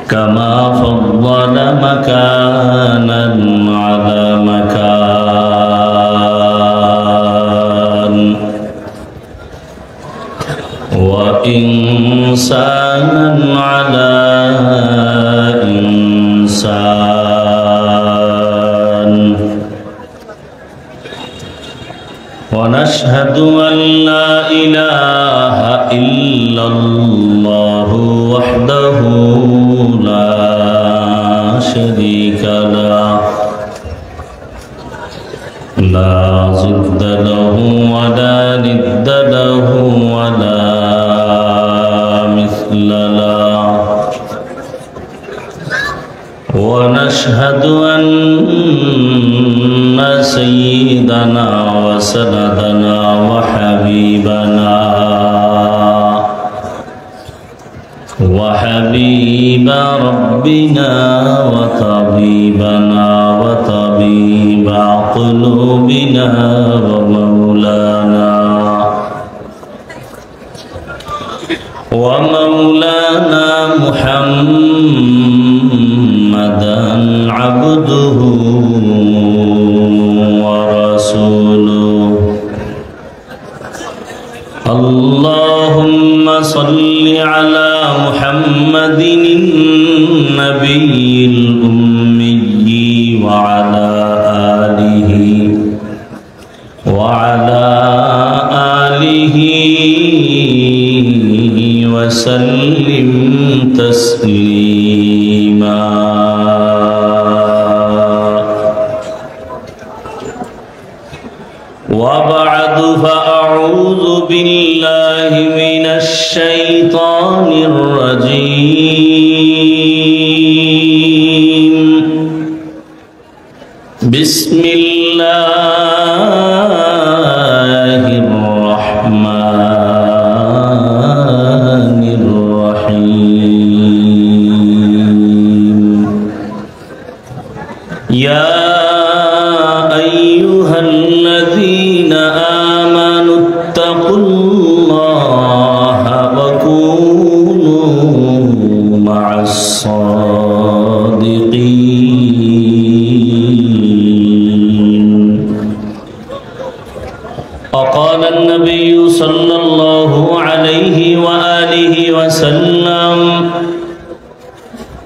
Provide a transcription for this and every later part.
كما فضل مكانا على مكان وإنسانا على إنسان ونشهد أن لا إله إلا الله وحده لا شريك له لا ضد له ولا ند له ولا مثل له ونشهد أن سيدنا وسندنا وحبيب ربنا وطبيبنا وطبيب قلوبنا ومولانا محمدا عبده ورسوله اللهم صل على محمد النبي الأمي وعلى آله وسلم تسليما وبعد فأعوذ بالله من الشيطان الرجيم بسم الله الرحمن الرحيم يا أيها الذين آمنوا اتقوا الله وكونوا مع الصادقين وقال النبي صلى الله عليه وآله وسلم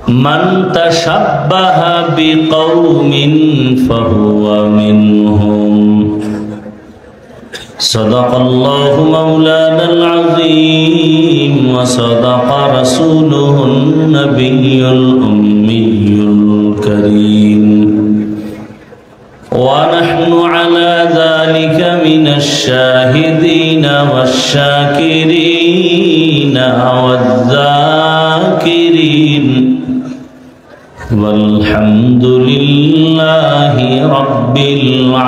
من تشبه بقوم فهو منهم صدق الله مولانا العظيم وصدق رسوله النبي الأمي الكريم ونحن على ذلك من الشاهدين والشاكرين والذاكرين والحمد لله رب العالمين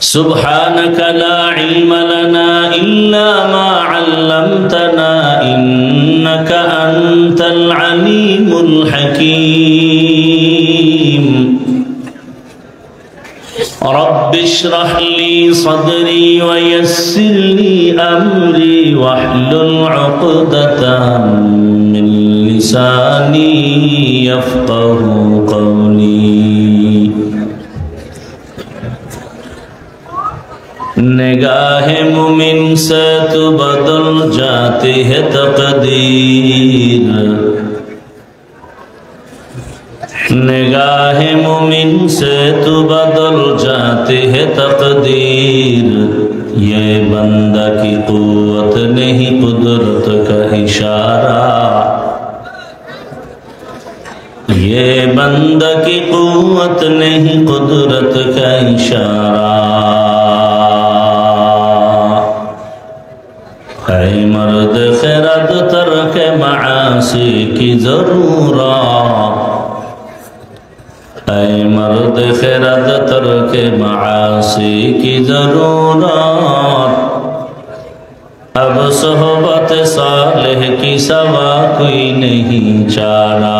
سبحانك لا علم لنا إلا ما علمتنا إنك أنت العليم الحكيم رب اشرح لي صدري ويسر لي أمري واحلل عقدة من لساني يفقه قولي निगाह मुमिन से तो बदल जाती है तकदीर निगाह मुमिन से तो बदल जाती है तकदीर ये बंदा की कुव्वत नहीं कुदरत का इशारा ये बंदा की कुव्वत नहीं कुदरत का इशारा ऐ मर्द खैरत तर्क मासी की जरूरत ऐ मर्द खैरत तर्क मासी की जरूरत अब सोहबत सालेह की सवा कोई नहीं चारा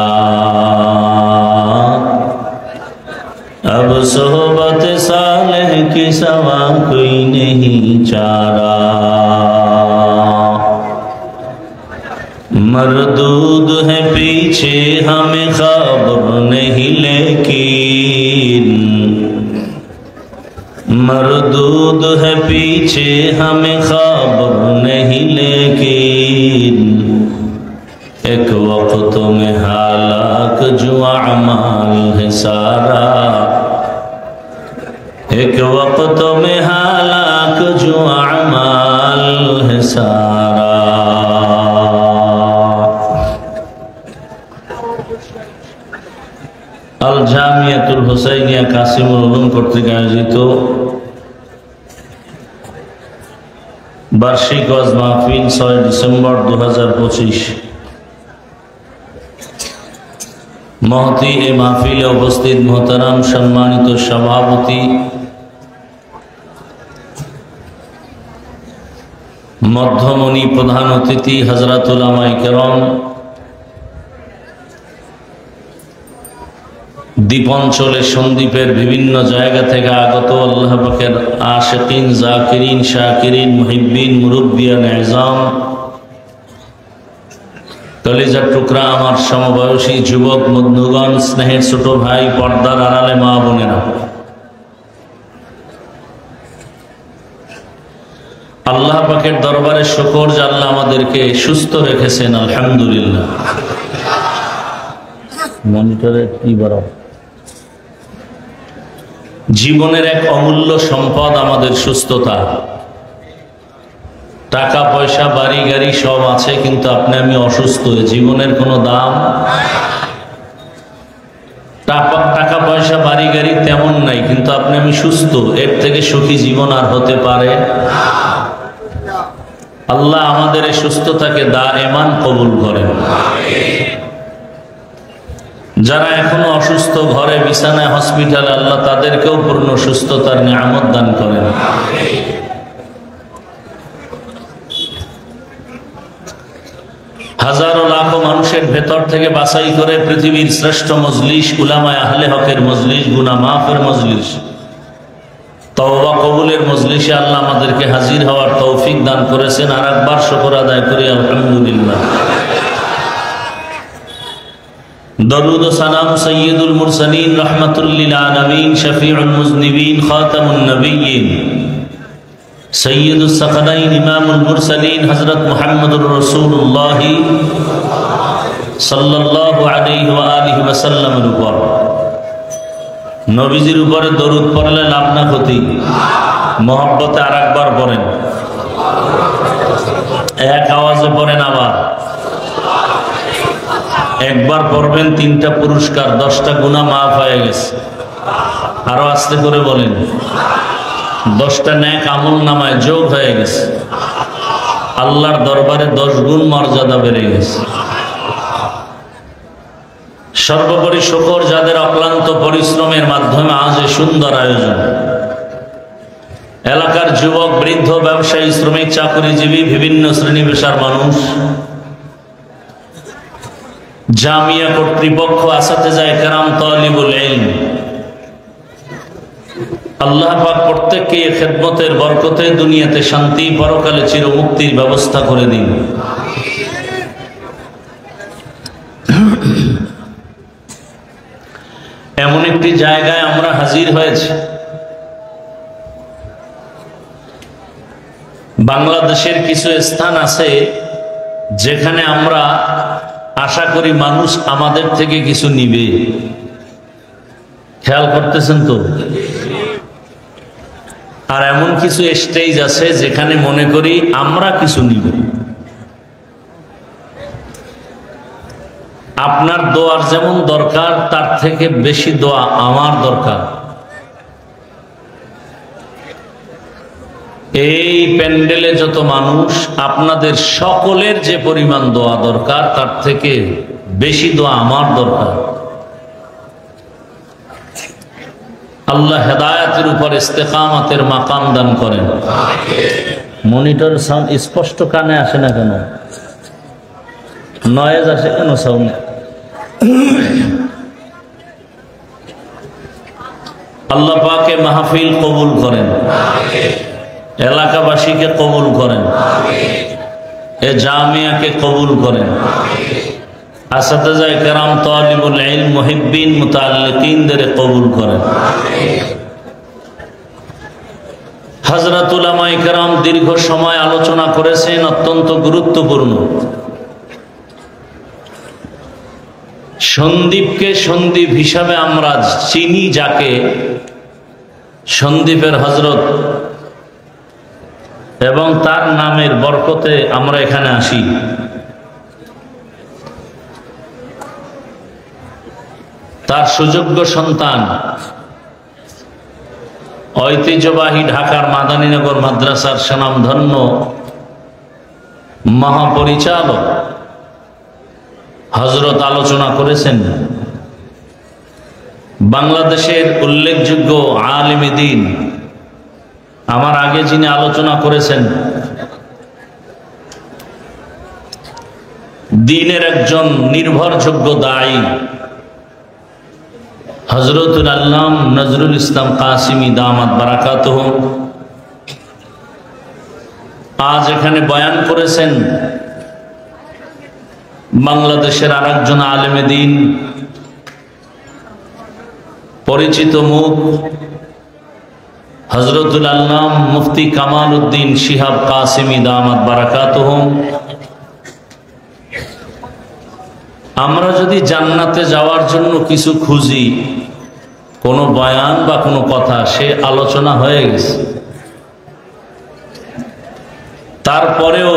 अब अब सोहबत सालेह की सवा कोई नहीं चारा। मरदूद है पीछे हमें खबर नहीं लेकिन, मरदूद है पीछे हमें खबर नहीं लेकिन, एक वक्त में हालाक जो अमाल है सारा, एक वक्त में हालाक जो अमाल है सारा। আল জামিয়াতুল হুসাইনিয়া কাসিমুল উলুম কর্তৃক আয়োজিত বার্ষিক ওয়াজ মাহফিল 6 ডিসেম্বর 2025। মহতি এই মাহফিলে উপস্থিত মোহতারাম সম্মানিত সভাপতি, মধ্যমণি প্রধান অতিথি হযরত উলামায়ে কেরাম, দ্বীপাঞ্চলের সন্দ্বীপের বিভিন্ন জায়গা থেকে আগত আল্লাহ পাকের আশিকিন, জাকিরিন, শাকিরিন, মুহিব্বিন, মুরব্বিয়ান এজাম, কলিজার টুকরা আমার সমবয়সী যুবক বন্ধুগণ, স্নেহের ছোট ভাই, পর্দার আড়ালে মা বোনেরা, আল্লাহ পাকের দরবারে শুকর যে আল্লাহ আমাদেরকে সুস্থ রেখেছেন, আলহামদুলিল্লাহ। মনিটরে কি বড় জীবনের এক অমূল্য সম্পদ আমাদের সুস্থতা। টাকা পয়সা বাড়ি গাড়ি সব আছে, কিন্তু আপনি আমি অসুস্থ, জীবনের কোনো দাম। টাকা পয়সা বাড়ি গাড়ি তেমন নাই, কিন্তু আপনি আমি সুস্থ, এর থেকে সুখী জীবন আর হতে পারে? আল্লাহ আমাদের এই সুস্থতাকে দায়েমান কবুল করেন। যারা এখনো অসুস্থ, ঘরে বিছানায়, হসপিটালে, আল্লাহ তাদেরকেও পূর্ণ সুস্থতার নিয়ামত দান করেন। হাজারো লাখো মানুষের ভেতর থেকে বাছাই করে পৃথিবীর শ্রেষ্ঠ মজলিস, উলামায়ে আহলে হকের মজলিস, গুনাহ মাফের মজলিস, তওবা কবুলের মজলিসে আল্লাহ আমাদেরকে হাজির হওয়ার তৌফিক দান করেছেন। আর একবার শুকর আদায় করি আলহামদুলিল্লাহ। দরুদ ও সালাম সৈয়দুল মুরসালিন, রাহমাতুল লিল আলামিন, শফিউল মুজনিবিন, খাতামুন নবিয়্যিন, সৈয়দুস সাকলাইন, ইমামুল মুরসালিন, হযরত মুহাম্মদুর রাসূলুল্লাহ সাল্লাল্লাহু আলাইহি ওয়া আলিহি ওয়াসাল্লামের উপর, নবীজির উপরে দরুদ পড়লে লাভ না ক্ষতি? মহব্বতে আর একবার পড়েন, এক আওয়াজে পড়েন। আবার একবার পড়বেন, 3টা পুরস্কার, 10টা গুনাহ মাফ হয়ে গেছে। আরো আস্তে করে বলেন, 10টা নেক আমল নামায় যোগ হয়ে গেছে। আল্লাহর দরবারে 10 গুণ মর্যাদা বেড়ে গেছে। সর্বোপরি শুকর যাদের অক্লান্ত পরিশ্রমের মাধ্যমে আজ এই সুন্দর আয়োজন। এলাকার যুবক, বৃদ্ধ, ব্যবসায়ী, শ্রমিক, চাকরিজীবী, বিভিন্ন শ্রেণী পেশার মানুষ, জামিয়া কর্তৃপক্ষ, আসাতেজায়ে কেরাম, তালিবুল ইলম, আল্লাহ পাক প্রত্যেককে এই খেদমতের বরকতে দুনিয়াতে শান্তি, পরকালে চিরমুক্তির ব্যবস্থা করে দিন। এমন একটি জায়গায় আমরা হাজির হয়েছি, বাংলাদেশের কিছু স্থান আছে যেখানে আমরা আশা করি মানুষ আমাদের থেকে কিছু নিবে। খেয়াল করতেছেন তো? আর এমন কিছু স্টেজ আছে যেখানে মনে করি আমরা কিছু নিব। আপনার দোয়ার যেমন দরকার, তার থেকে বেশি দোয়া আমার দরকার। এই প্যান্ডেলে যত মানুষ, আপনাদের সকলের যে পরিমাণ দোয়া দরকার, তার থেকে বেশি দোয়া আমার দরকার। আল্লাহ হেদায়েতের উপর ইস্তেকামতের মাকাম দান করেন। মনিটর সাউন্ড স্পষ্ট কানে আসে না কেন? নয়েজ আসে কেন সাউন্ড? আল্লাহ পাকে মাহফিল কবুল করেন, এলাকাবাসীকে কবুল করেন, এ জামিয়াকে কবুল করেন, আসাতিজা কেরাম, তালিবুল ইলম, মুহিব্বিন, মুতাআল্লিকিনদের কবুল করেন। হযরত উলামায়ে কেরাম দীর্ঘ সময় আলোচনা করেছেন, অত্যন্ত গুরুত্বপূর্ণ। সন্দীপকে সন্দীপ হিসাবে আমরা চিনি, যাকে সন্দীপের হযরত, এবং তার নামের বরকতে আমরা এখানে আসি। তার সুযোগ্য সন্তান, ঐতিহ্যবাহী ঢাকার মাদানীনগর মাদ্রাসার স্বনামধন্য মহাপরিচালক হযরত আলোচনা করেছেন। বাংলাদেশের উল্লেখযোগ্য আলেমে দ্বীন, আমার আগে যিনি আলোচনা করেছেন, দ্বীনের একজন নির্ভরযোগ্য দায়ী হযরতুল আল্লাম নজরুল ইসলাম কাসিমি দামাত বারাকাতুহু, আজ এখানে বয়ান করেছেন। বাংলাদেশের আরেকজন আলেমে দ্বীন, পরিচিত মুখ হযরতুল আল্লাম মুফতি কামাল উদ্দিন শিহাব কাসিমি দামাত বারাকাতুহু। আমরা যদি জান্নাতে যাওয়ার জন্য কিছু খুঁজি, কোনো বয়ান বা কোনো কথা, সে আলোচনা হয়ে গেছে। তারপরেও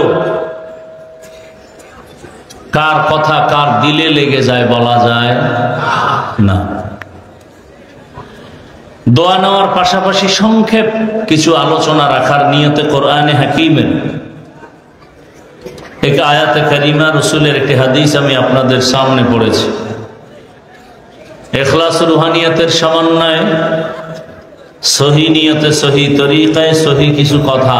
কার কথা কার দিলে লেগে যায় বলা যায় না। দোয়া নেওয়ার পাশাপাশি সংক্ষেপ কিছু আলোচনা রাখার নিয়তে কোরআনে হাকিমের এক আয়াতে কারিমা, রসুলের একটি হাদিস আমি আপনাদের সামনে পড়েছি। ইখলাস রুহানিয়াতের সমন্বয়ে সহি নিয়তে, সহি তরিকায়, সহি কিছু কথা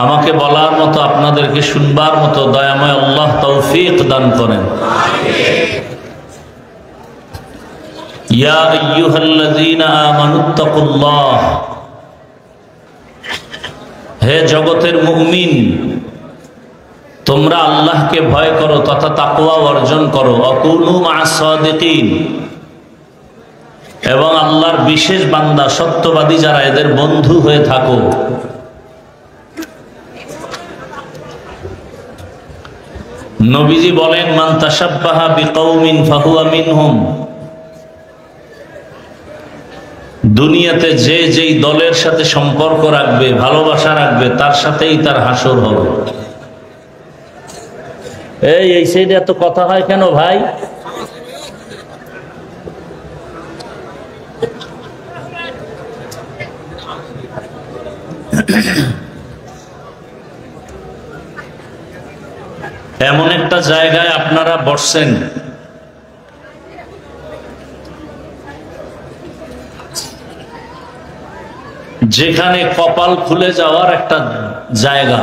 আমাকে বলার মতো, আপনাদেরকে শুনবার মতো দয়াময় আল্লাহ তৌফিক দান করেন। ইয়া আইয়ুহাল্লাযীনা আমানুত্তাকুল্লাহ, হে জগতের মুমিন, তোমরা আল্লাহকে ভয় করো তথা তাকওয়া অর্জন করো। অকুনু মা'আস সাদিকিন, এবং আল্লাহর বিশেষ বান্দা, সত্যবাদী যারা, এদের বন্ধু হয়ে থাকো। নবীজি বলেন, মান তাশাব্বাহা বিকওমিন ফাহুয়া মিনহুম, দুনিয়াতে যে যেই দলের সাথে সম্পর্ক রাখবে, ভালোবাসা রাখবে, তার সাথেই তার হাসর হবে। এই সাইডে এত কথা হয় কেন ভাই? এমন একটা জায়গায় আপনারা বসছেন, যেখানে কপাল খুলে যাওয়ার একটা জায়গা,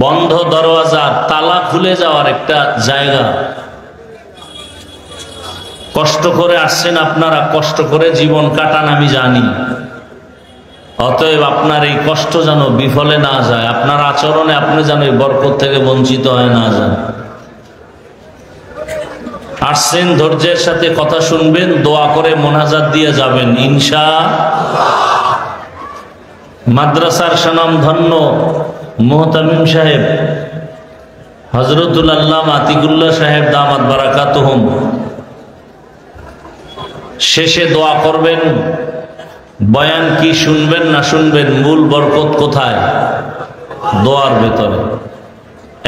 বন্ধ দরওয়াজা, তালা খুলে যাওয়ার একটা জায়গা। কষ্ট করে আসছেন আপনারা, কষ্ট করে জীবন কাটান আমি জানি। অতএব আপনার এই কষ্ট যেন বিফলে না যায়, আপনার আচরণে আপনি যেন এই বরকত থেকে বঞ্চিত হয়ে না যান। আসছেন, ধৈর্যের সাথে কথা শুনবেন, দোয়া করে মোনাজাত দিয়ে যাবেন ইনশাআল্লাহ। মাদ্রাসার স্বনামধন্য মুহতামিম সাহেব হযরতুল আল্লামা আতিকুল্লাহ সাহেব দামাত বারাকাতুহুম শেষে দোয়া করবেন। বয়ান কি শুনবেন না শুনবেন, মূল বরকত কোথায়? দোয়ার ভেতরে।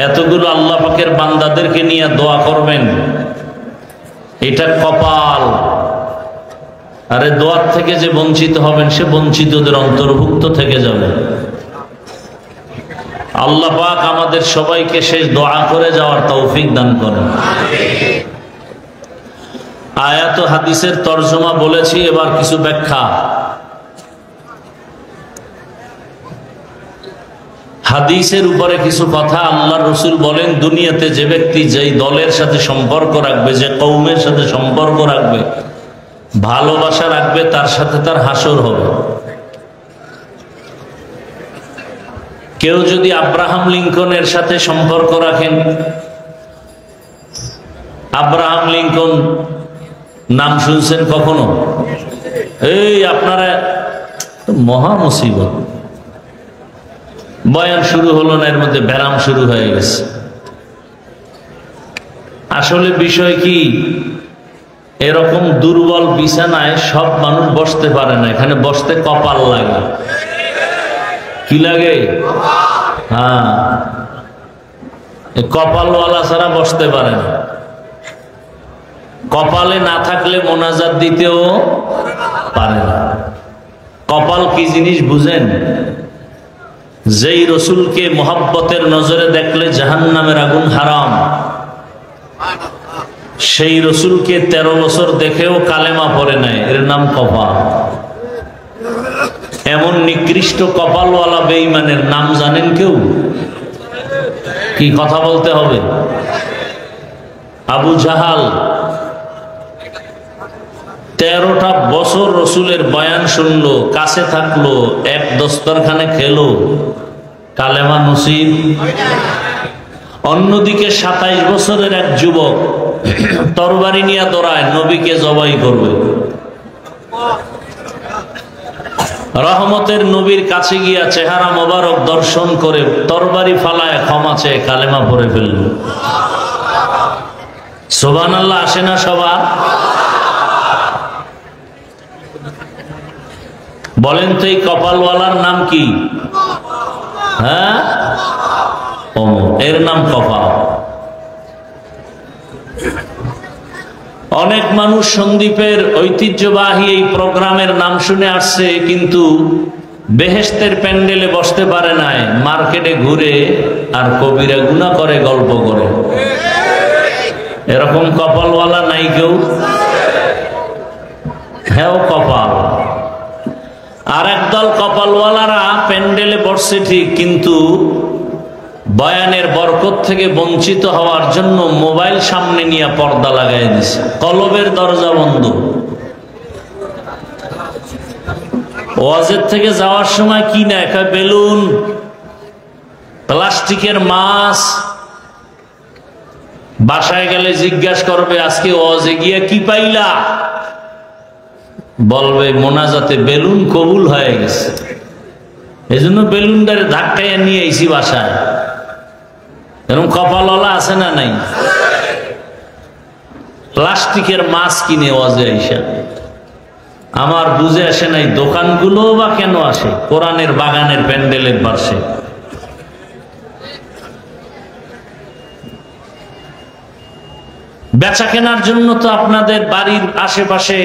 এতগুলো আল্লাহ পাকের বান্দাদেরকে নিয়ে দোয়া করবেন, এটা কপাল। আরে দোয়ার থেকে যে বঞ্চিত হবেন, সে বঞ্চিতদের অন্তর্ভুক্ত থেকে যাবে। আল্লাহ পাক আমাদের সবাইকে শেষ দোয়া করে যাওয়ার তৌফিক দান করেন। আয়াত ও হাদিসের তরজমা বলেছি, এবার কিছু ব্যাখ্যা। হাদিসের উপরে কিছু কথা। আল্লাহর রাসূল বলেন, দুনিয়াতে যে ব্যক্তি যেই দলের সাথে সম্পর্ক রাখবে, যে কওমের সাথে সম্পর্ক রাখবে, ভালোবাসা রাখবে, তার সাথে তার হাসর হবে। কেউ যদি আব্রাহাম লিঙ্কনের সাথে সম্পর্ক রাখেন, আব্রাহাম লিঙ্কন নাম শুনছেন কখনো? এই আপনারা মহা মুসিবত, বয়ান শুরু হলো না, এর মধ্যে ব্যারাম শুরু হয়ে গেছে। আসলে বিষয় কি, এরকম দুর্বল বিছানায় সব মানুষ বসতে পারে না, এখানে বসতে কপাল লাগে। কি লাগে? হ্যাঁ, কপালওয়ালা ছাড়া বসতে পারে না। কপালে না থাকলে মোনাজাত দিতেও পারে না। কপাল কি জিনিস বুঝেন? যেই রসুলকে মোহাব্বতের নজরে দেখলে জাহান্নামের আগুন হারাম, সেই রসুলকে 13 বছর দেখেও কালেমা পড়ে নাই, এর নাম কপাল। এমন নিকৃষ্ট কপালওয়ালা বেঈমানের নাম জানেন কেউ? কি কথা বলতে হবে? আবু জাহাল 13টা বছর রসুলের বয়ান শুনলো, কাছে থাকলো, এক দস্তরখানে খেলো, কালেমা নসিব। অন্যদিকে 27 বছরের এক যুবক তরবারি নিয়ে দৌড়ায়, নবীকে জবাই করবে। রহমতের নবীর কাছে গিয়া চেহারা মোবারক দর্শন করে তরবারি ফালায় ক্ষমা চেয়ে কালেমা পড়ে ফেলল। সুবহানাল্লাহ আসে না সবার? বলেন তো এই কপালওয়ালার নাম কি? হ্যাঁ, এর নাম কপাল। অনেক মানুষ সন্দ্বীপের ঐতিহ্যবাহী এই প্রোগ্রামের নাম শুনে আসছে, কিন্তু বেহেশতের প্যান্ডেলে বসতে পারে নাই, মার্কেটে ঘুরে আর কবিরা গুনাহ করে গল্প করে। এরকম কপালওয়ালা নাই কেউ? হ্যাঁ, কপাল। আর একদল কপালওয়ালারা প্যান্ডেলে বসছে ঠিক, কিন্তু বয়ানের বরকত থেকে বঞ্চিত হওয়ার জন্য মোবাইল সামনে নিয়ে পর্দা লাগাই দিছে, কলবের দরজা বন্ধ। ওয়াজের থেকে যাওয়ার সময় কি না, একটা বেলুন, প্লাস্টিকের মাছ। বাসায় গেলে জিজ্ঞাসা করবে আজকে ওয়াজে গিয়া কি পাইলা? বলবে মোনাজাতে বেলুন কবুল হয়ে গেছে, এই জন্য বেলুনটারে ধাক্কাইয়া নিয়ে আইছি বাসায়। এরকম কপালওয়ালা আছে না নাই? প্লাস্টিকের মাছ কিনে ওয়াজে আইসা। আমার বুঝে আসে নাই দোকানগুলো বা কেন আসে কোরআনের বাগানের প্যান্ডেলের পাশে। বেচা কেনার জন্য তো আপনাদের বাড়ির আশেপাশে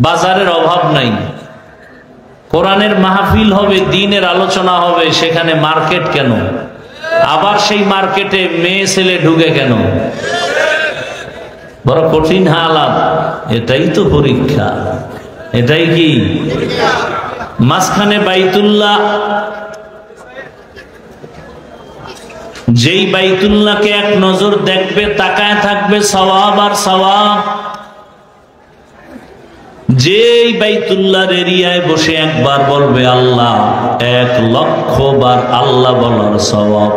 বাজারের অভাব নাই। কোরআনের মাহফিল হবে, দ্বীনের আলোচনা হবে, সেখানে মার্কেট কেন? আবার সেই মার্কেটে মেয়ে ছেলে ঢুকে কেন? বড় কঠিন হালাত। এটাই তো পরীক্ষা। এটাই কি মাঝখানে বাইতুল্লাহ, যেই বাইতুল্লাহকে এক নজর দেখবে, তাকায় থাকবে সওয়াব আর সওয়াব। যেই বাইতুল্লাহর এরিয়ায় বসে একবার বলবে আল্লাহ, 1,00,000 বার আল্লাহ বলার সওয়াব।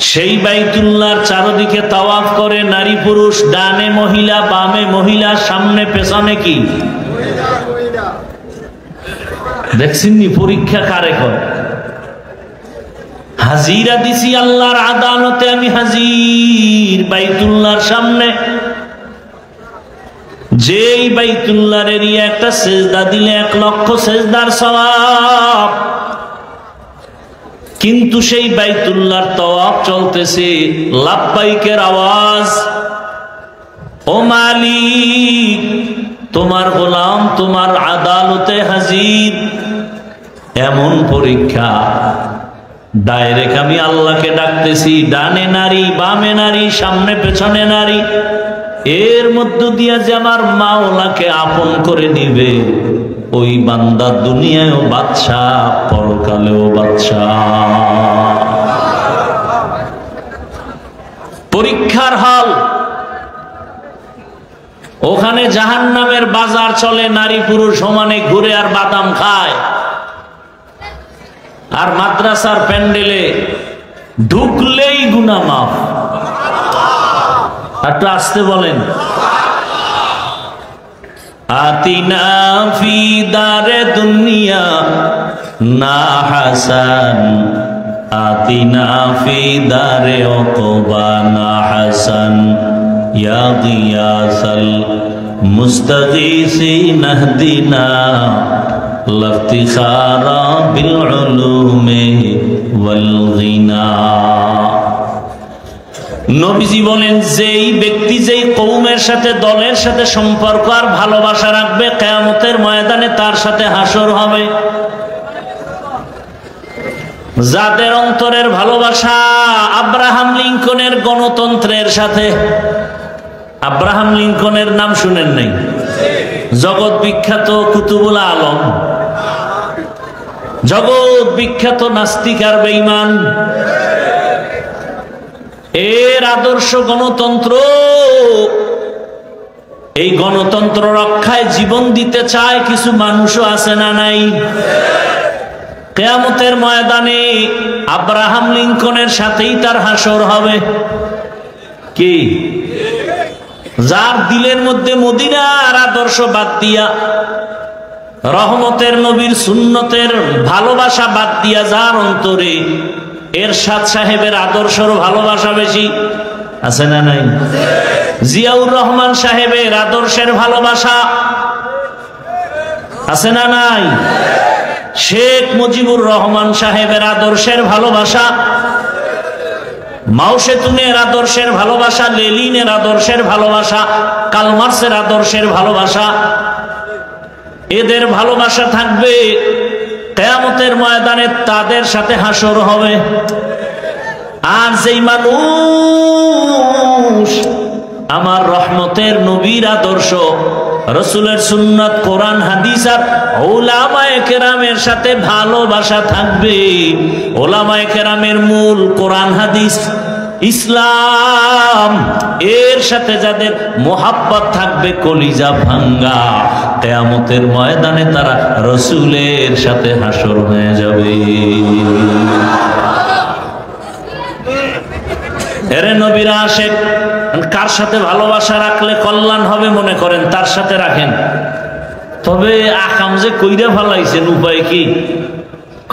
সেই বাইতুল্লাহর চারদিকে তাওয়াফ করে নারী পুরুষ, ডানে মহিলা, বামে মহিলা, সামনে পেছনে কি দেখছেননি? পরীক্ষা কারে করে? হাজিরা দিছি আল্লাহর আদালতে, আমি হাজির বাইতুল্লাহর সামনে। যেই বাইতুল্লাহর এরিয়া একটা সেজদা দিলে 1,00,000 সেজদার সওয়াব। কিন্তু সেই বাইতুল্লাহর তাওয়াফ চলতেছে, লাব্বাইকের আওয়াজ। ও মালিক, তোমার গোলাম তোমার আদালতে হাজির। এমন পরীক্ষা, ডাইরেক্ট আমি আল্লাহকে ডাকতেছি, ডানে নারী, বামে নারী, সামনে পেছনে নারী। এর মধ্য দিয়া যে আমার মাওলাকে আপন করে নিবে, ওই বান্দা দুনিয়ায়ও বাদশাহ, পরকালেও বাদশাহ। পরীক্ষার হল। ওখানে জাহান্নামের বাজার চলে, নারী পুরুষ সমানে ঘুরে আর বাদাম খায়। আর মাদ্রাসার প্যান্ডেলে ঢুকলেই গুনাহ মাফ। একটু আসতে বলেন। আতিনা ফি দারে দুনিয়া না হাসান, আতিনা ফি দারে উকবা না হাসান, ইয়া গিয়াসাল মুস্তাগীসিন ইহদিনা লাফতিখারা বিল উলুমি ওয়াল গিনা। নবীজি বলেন, যেই ব্যক্তি যেই কওমের সাথে দলের সাথে সম্পর্ক আর ভালোবাসা রাখবে, কিয়ামতের ময়দানে তার সাথে হাসর হবে। যাদের অন্তরের ভালোবাসা আব্রাহাম লিঙ্কনের গণতন্ত্রের সাথে। আব্রাহাম লিঙ্কনের নাম শুনেন নাই? জগৎ বিখ্যাত কুতুবুল আলম, জগৎ বিখ্যাত নাস্তিক আর বেঈমান। এর আদর্শ গণতন্ত্র, এই গণতন্ত্র রক্ষায় জীবন দিতে চায় কিছু মানুষও আছে না নাই? কিয়ামতের ময়দানে আব্রাহাম লিঙ্কনের সাথেই তার হাসর হবে। কি? যার দিলের মধ্যে মদিনার আদর্শ বাদ দিয়া, রহমতের নবীর সুন্নতের ভালোবাসা বাদ দিয়া, যার অন্তরে এরশাদ সাহেবের আদর্শের ভালোবাসা বেশি আছে না নাই? জিয়াউর রহমান সাহেবের আদর্শের ভালোবাসা আছে না নাই? শেখ মুজিবুর রহমান সাহেবের আদর্শের ভালোবাসা, মাও সেতুনের আদর্শের ভালোবাসা, লেনিনের আদর্শের ভালোবাসা, কার্ল মার্ক্সের আদর্শের ভালোবাসা, এদের ভালোবাসা থাকবে। কিয়ামতের ময়দানে তাদের সাথে হাসর হবে। আর যেই মানুষ আমার রহমতের নবীর আদর্শ, রসুলের সুন্নাত, কোরআন হাদিস আর উলামায়ে কেরামের সাথে ভালোবাসা থাকবে, উলামায়ে কেরামের মূল কোরআন হাদিস ইসলাম, এর সাথে যাদের মোহাব্বত থাকবে কলিজা ভাঙ্গা, কিয়ামতের ময়দানে তারা রসুলের সাথে হাসর হয়ে যাবে। এরে নবীর আশিক, কার সাথে ভালোবাসা রাখলে কল্যাণ হবে মনে করেন তার সাথে রাখেন। তবে আকাম যে কইরা ফেলাইছেন, উপায় কি?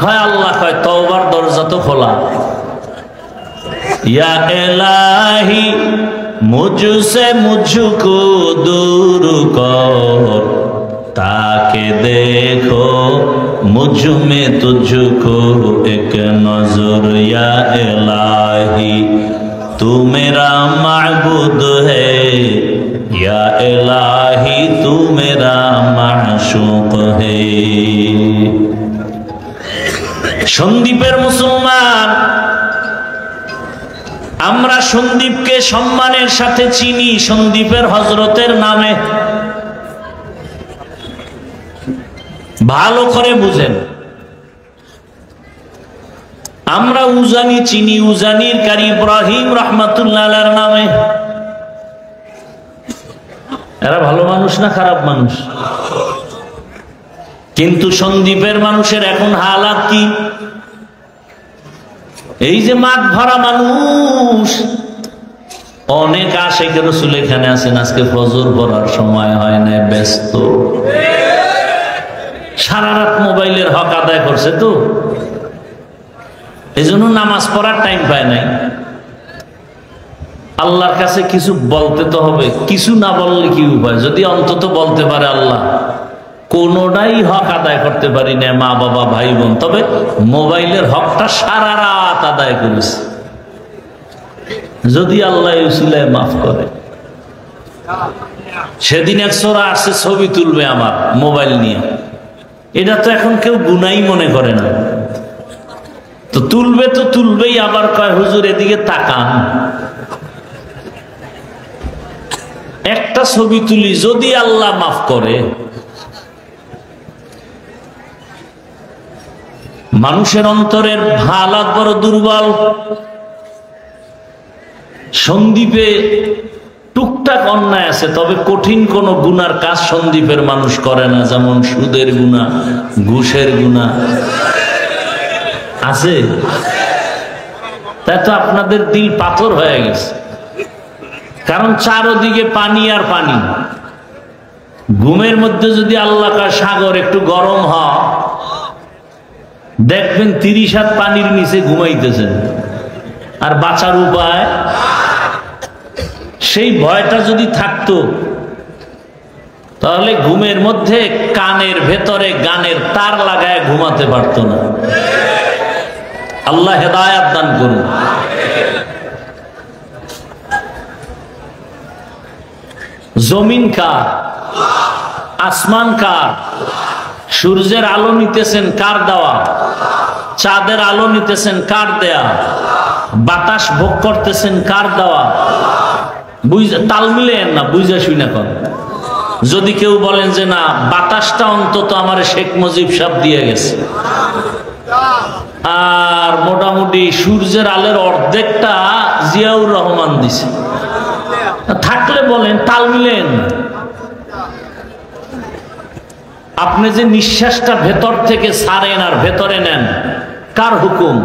কয় আল্লাহ কয় তওবার দরজা তো খোলা। या इलाही मुझसे मुझको दूर कर, ताके देखो मुझ में तुझको एक नजर। या इलाही तू मेरा माबूद है, या इलाही तू मेरा माशूक है। সন্দ্বীপের মুসলমান, আমরা সন্দ্বীপকে সম্মানের সাথে চিনি সন্দ্বীপের হযরতের নামে। ভালো করে বুঝেন, আমরা উজানি চিনি উজানির কারি ইব্রাহিম রাহমাতুল্লাহ আলাইহির নামে। এরা ভালো মানুষ না খারাপ মানুষ? কিন্তু সন্দ্বীপের মানুষের এখন হালাত কি? এই যে মাঠ ভরা মানুষ, অনেক আশিক রাসূল এখানে আছেন, আজকে ফজর পড়ার সময় হয় না, ব্যস্ত, সারা রাত মোবাইলের হক আদায় করছে, তো এই জন্য নামাজ পড়ার টাইম পায় নাই। আল্লাহর কাছে কিছু বলতে তো হবে, কিছু না বললে কি উপায়? যদি অন্তত বলতে পারে আল্লাহ, কোনটাই হক আদায় করতে পারি না, মা বাবা ভাই বোন, তবে মোবাইলের হকটা সারা রাত আদায় করেছে। যদি আল্লাহ উসিলায় মাফ করে। সেদিন এক ছোরা আসছে, ছবি তুলবে আমার মোবাইল নিয়ে, এটা তো এখন কেউ গুনাই মনে করে না, তো তুলবে তো তুলবেই, আবার কয় হুজুর এদিকে তাকান। একটা ছবি তুলি, যদি আল্লাহ মাফ করে। মানুষের অন্তরের হালাত বড় দুর্বল। সন্দ্বীপে টুকটাক অন্যায় আছে, তবে কঠিন কোন গুনার কাজ সন্দীপের মানুষ করে না, যেমন সুদের গুনাহ, ঘুষের গুনাহ আছে। তাই তো আপনাদের দিল পাথর হয়ে গেছে, কারণ চারদিকে পানি আর পানি। ঘুমের মধ্যে যদি আল্লাহর সাগর একটু গরম হয়, দেখবেন 30 হাত পানির নিচে ঘুমাইতেছেন, আর বাঁচার উপায় সেই ভয়টা যদি থাকতো, তাহলে ঘুমের মধ্যে কানের ভেতরে গানের তার লাগায় ঘুমাতে পারতো না। আল্লাহ হেদায়েত দান করুন। জমিন কার? আসমান কার? সূর্যের আলো নিতেছেন কার দেওয়া? চাঁদের আলো নিতেছেন কার দেয়া? বাতাস ভোগ করতেছেন কার দেওয়া? তাল মিলেন না, বুঝা শুনে কর। যদি কেউ বলেন যে না, বাতাসটা অন্তত আমার শেখ মুজিব সাহেব দিয়ে গেছে, আর মোটামুটি সূর্যের আলোর অর্ধেকটা জিয়াউর রহমান দিছে, থাকলে বলেন তাল মিলেন। আপনি যে নিঃশ্বাসটা ভেতর থেকে ছাড়েন আর ভেতরে নেন, কার হুকুম?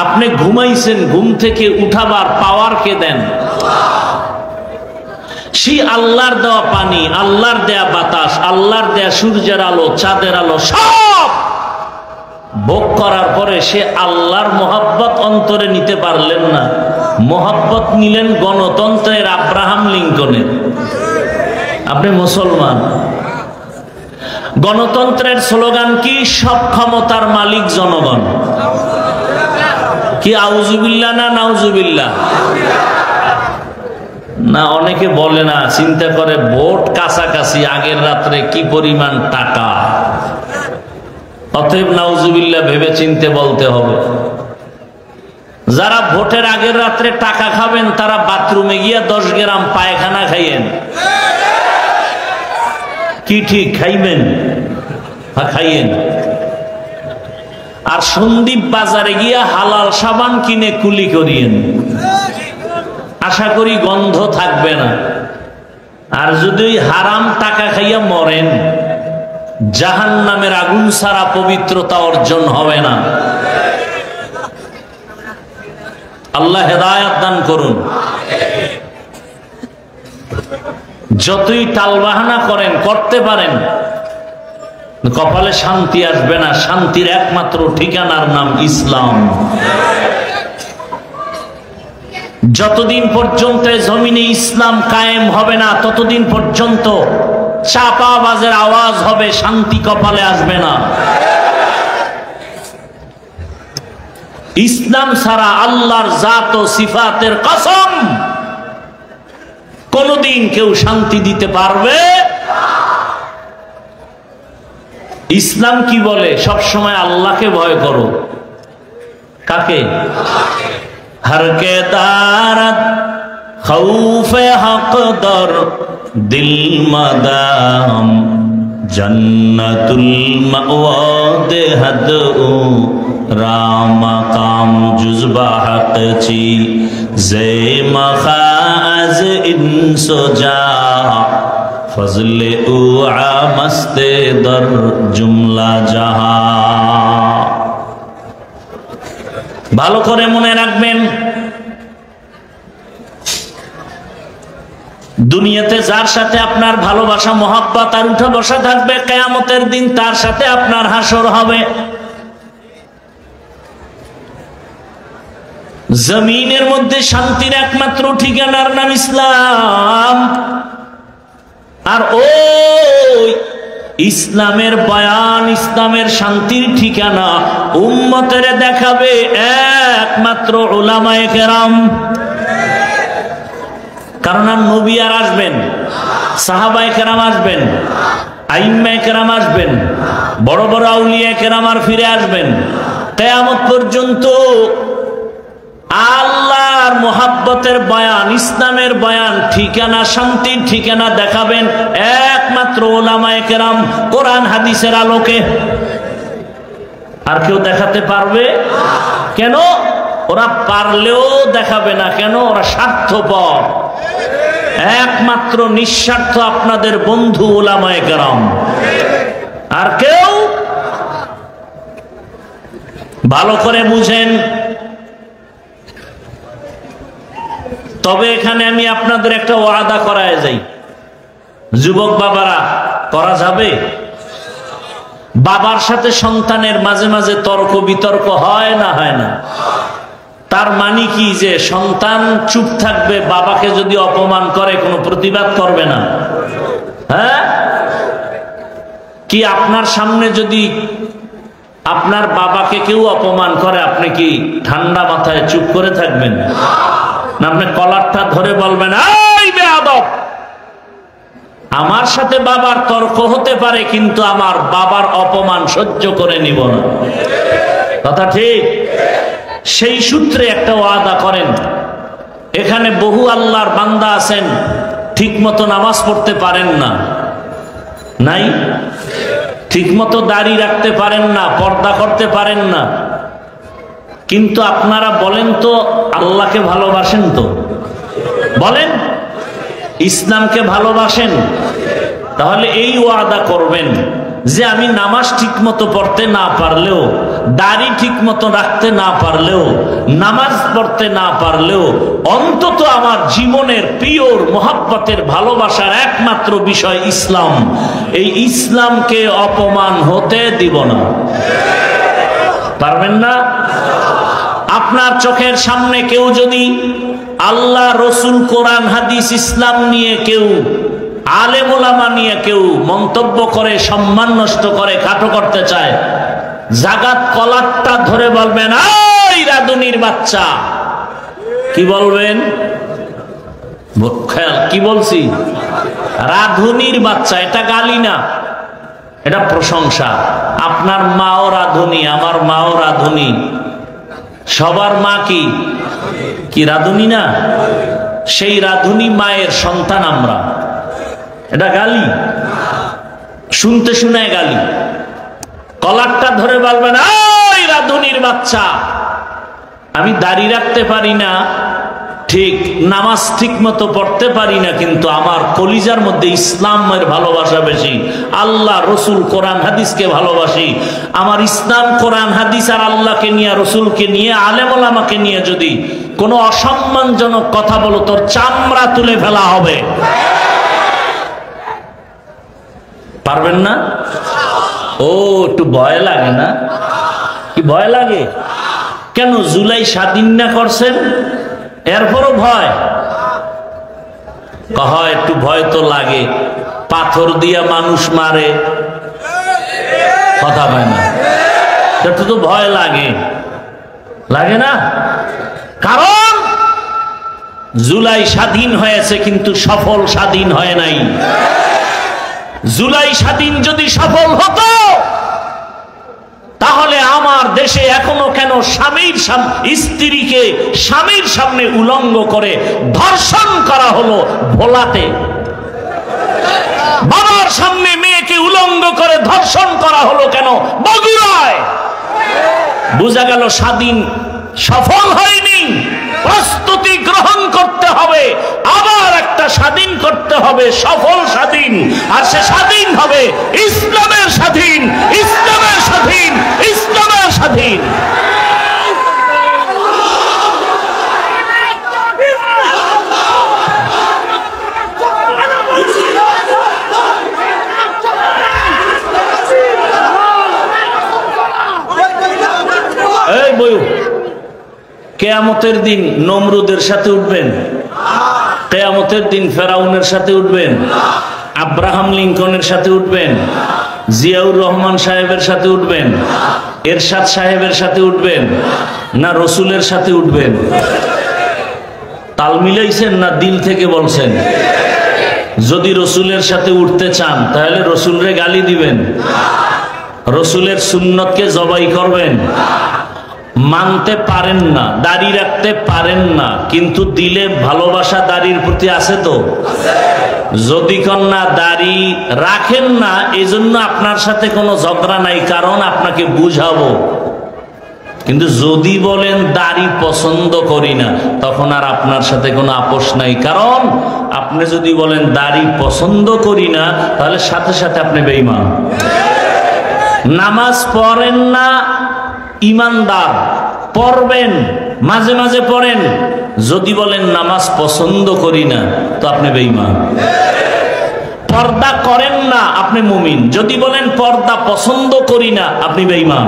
আপনি ঘুমাইছেন, ঘুম থেকে উঠাবার পাওয়ার কে দেন? সেই আল্লাহর দেওয়া পানি, আল্লাহর দেয়া বাতাস, আল্লাহর দেয়া সূর্যের আলো, চাঁদের আলো সব ভোগ করার পরে সে আল্লাহর মোহাব্বত অন্তরে নিতে পারলেন না। মোহাব্বত নিলেন গণতন্ত্রের আব্রাহাম লিঙ্কনের। আপনি মুসলমান, গণতন্ত্রের স্লোগান কি? সব ক্ষমতার মালিক জনগণ। কি আউযুবিল্লাহ না নাউযুবিল্লাহ? না, অনেকে বলে না, চিন্তা করে ভোট কাছাকাছি, আগের রাত্রে কি পরিমাণ টাকা, অতএব নাউযুবিল্লাহ ভেবে চিনতে বলতে হবে। যারা ভোটের আগের রাত্রে টাকা খাবেন, তারা বাথরুমে গিয়া 10 গ্রাম পায়খানা খাইয়েন। কি ঠিক খাইবেন? হ্যাঁ, খাইয়েন। আর সন্দীপ বাজারে গিয়া হালাল সাবান কিনে কুলি করিয়েন, আশা করি গন্ধ থাকবে না। আর যদি হারাম টাকা খাইয়া মরেন, জাহান্নামের আগুন ছাড়া পবিত্রতা অর্জন হবে না। আল্লাহ হেদায়েত দান করুন। যতই টালবাহানা করেন, করতে পারেন, কপালে শান্তি আসবে না। শান্তির একমাত্র ঠিকানার নাম ইসলাম। যতদিন পর্যন্ত জমিনে ইসলাম কায়েম হবে না, ততদিন পর্যন্ত চাপাবাজের আওয়াজ হবে, শান্তি কপালে আসবে না। ইসলাম ছাড়া আল্লাহর জাত ও সিফাতের কসম, কোনদিন কেউ শান্তি দিতে পারবে? ইসলাম কি বলে? সব সময় আল্লাহকে ভয় করো। কাকে? হরকে দারত খৌফে হক দর দিল মাদাম জন্নতুল মাওয়াদে হদ রাম কাম জুজবা হক চি জে মখাজ ইনসোজা ফজলে উআ মস্তে দর জুমলা জাহা। ভালো করে মনে রাখবেন, দুনিয়াতে যার সাথে আপনার ভালোবাসা, মহব্বত আর উঠা বসা থাকবে, কিয়ামতের দিন তার সাথে আপনার হাসর হবে। জমিনের মধ্যে শান্তির একমাত্র ঠিকানার নাম ইসলাম। আর ওই ইসলামের বয়ান, ইসলামের শান্তির ঠিকানা উম্মতের দেখাবে একমাত্র উলামায়ে কেরাম। কারণ আর নবী আর আসবেন, সাহাবায়ে কেরাম আসবেন, আইম্মায়ে কেরাম আসবেন, বড় বড় আউলিয়ায়ে কেরাম আর ফিরে আসবেন। কিয়ামত পর্যন্ত আল্লাহর মুহাব্বতের বয়ান, ইসলামের বয়ান, ঠিকানা, শান্তির ঠিকানা দেখাবেন একমাত্র উলামায়ে কেরাম, কোরআন হাদিসের আলোকে। আর কেউ দেখাতে পারবে? কেন? ওরা পারলেও দেখাবে না। কেন? ওরা স্বার্থপর। একমাত্র নিঃস্বার্থ আপনাদের বন্ধু উলামায়ে কেরাম, আর কেউ। ভালো করে বুঝেন। তবে এখানে আমি আপনাদের একটা ওয়াদা করায় যাই, যুবক বাবারা, করা যাবে? বাবার সাথে সন্তানের মাঝে মাঝে তর্ক বিতর্ক হয় না? হয় না? তার মানে কি যে সন্তান চুপ থাকবে, বাবাকে যদি অপমান করে কোনো প্রতিবাদ করবে না? হ্যাঁ, কি আপনার সামনে যদি আপনার বাবাকে কেউ অপমান করে, আপনি কি ঠান্ডা মাথায় চুপ করে থাকবেন না? আপনি কলারটা ধরে বলবেন, এই বেয়াদব, আমার সাথে বাবার তর্ক হতে পারে কিন্তু আমার বাবার অপমান সহ্য করে নিব না। কথা ঠিক? সেই সূত্রে একটা ওয়াদা করেন। এখানে বহু আল্লাহর বান্দা আছেন, ঠিক মতো নামাজ পড়তে পারেন না, নাই? ঠিক মতো দাড়ি রাখতে পারেন না, পর্দা করতে পারেন না, কিন্তু আপনারা বলেন তো আল্লাহকে ভালোবাসেন তো? বলেন, ইসলামকে ভালোবাসেন? তাহলে এই ওয়াদা করবেন যে আমি নামাজ ঠিক মতো পড়তে না পারলেও, দাড়ি ঠিক মতো রাখতে না পারলেও, নামাজ পড়তে না পারলেও, অন্তত আমার জীবনের পিওর মোহাব্বতের ভালোবাসার একমাত্র বিষয় ইসলাম, এই ইসলামকে অপমান হতে দিব না। পারবেন না? আপনার চোখের সামনে কেউ যদি আল্লাহ, রসুল, কোরআন, হাদিস, ইসলাম নিয়ে কেউ, আলেম ওলামা নিয়ে কেউ মন্তব্য করে, সম্মান নষ্ট করে, খাটো করতে চায়, জাগাত কলারটা ধরে বলবেন, এই রাধুনির বাচ্চা। কি বলবেন? কি বলছি? রাধুনির বাচ্চা। এটা গালি না, এটা প্রশংসা। আপনার মাও রাধুনি, আমার মাও রাধুনি, সবার মা কি কি রাধুনি না? সেই রাধুনি মায়ের সন্তান আমরা। এটা গালি? শুনতে শুনে গালি। কলারটা ধরে বলবেন, এই রাধুনির বাচ্চা, আমি দাড়ি রাখতে পারি না ঠিক, নামাজ ঠিক মতো পড়তে পারি না, কিন্তু আমার কলিজার মধ্যে ইসলামের ভালোবাসা বেশি, আল্লাহ, রসুল, কোরআন, হাদিসকে ভালোবাসি। আমার ইসলাম, কোরআন, হাদিস আর আল্লাহকে নিয়ে, রসুলকে নিয়ে, আলেম ওলামাকে নিয়ে যদি কোনো অসম্মানজনক কথা বলো, তোর চামড়া তুলে ফেলা হবে। পারবেন না? ও, একটু ভয় লাগে না? কি ভয় লাগে? কেন? জুলাই স্বাধীন না করছেন, এরপরও ভয়? হয় একটু ভয় তো লাগে, পাথর দিয়া মানুষ মারে, কথা হয় না? একটু তো ভয় লাগে, লাগে না? কারণ জুলাই স্বাধীন হয়েছে কিন্তু সফল স্বাধীন হয় নাই। জুলাই স্বাধীন যদি সফল হতো, তাহলে আমার দেশে এখনো কেন স্ত্রীকে স্বামীর সামনে উলঙ্গ করে ধর্ষণ করা হলো ভোলাতে? বাবার সামনে মেয়েকে উলঙ্গ করে ধর্ষণ করা হলো কেন বগুড়ায়? বোঝা গেল স্বাধীন সফল হয়নি। প্রস্তুতি গ্রহণ করতে হবে, আবার একটা স্বাধীন করতে হবে, সফল স্বাধীন। আর সে স্বাধীন হবে ইসলামের স্বাধীন, ইসলামের স্বাধীন, ইসলামের স্বাধীন। এই বইউ, কিয়ামতের দিন নমরুদের সাথে উঠবেন, কিয়ামতের দিন ফেরাউনের সাথে উঠবেন, আব্রাহাম লিঙ্কনের সাথে উঠবেন, জিয়াউর রহমান সাহেবের সাথে উঠবেন, এরশাদ সাহেবের সাথে উঠবেন, না রসুলের সাথে উঠবেন? তাল মিলাইছেন না দিল থেকে বলছেন? যদি রসুলের সাথে উঠতে চান তাহলে রসুলরে গালি দিবেন, রসুলের সুন্নতকে জবাই করবেন। মানতে পারেন না, দাড়ি রাখতে পারেন না, কিন্তু দিলে ভালোবাসা দাড়ির প্রতি আছে তো? যদি কন্যা দাড়ি রাখেন না, এই জন্য আপনার সাথে কোনো ঝগড়া নাই, কারণ আপনাকে বুঝাবো। কিন্তু যদি বলেন দাড়ি পছন্দ করি না, তখন আর আপনার সাথে কোনো আপোষ নাই। কারণ আপনি যদি বলেন দাড়ি পছন্দ করি না, তাহলে সাথে সাথে আপনি বেঈমান। নামাজ পড়েন না, ইমানদার, পড়বেন, মাঝে মাঝে পড়েন, যদি বলেন নামাজ পছন্দ করি না, তো আপনি বেঈমান। পর্দা করেন না, আপনি মুমিন, যদি বলেন পর্দা পছন্দ করি না, আপনি বেঈমান।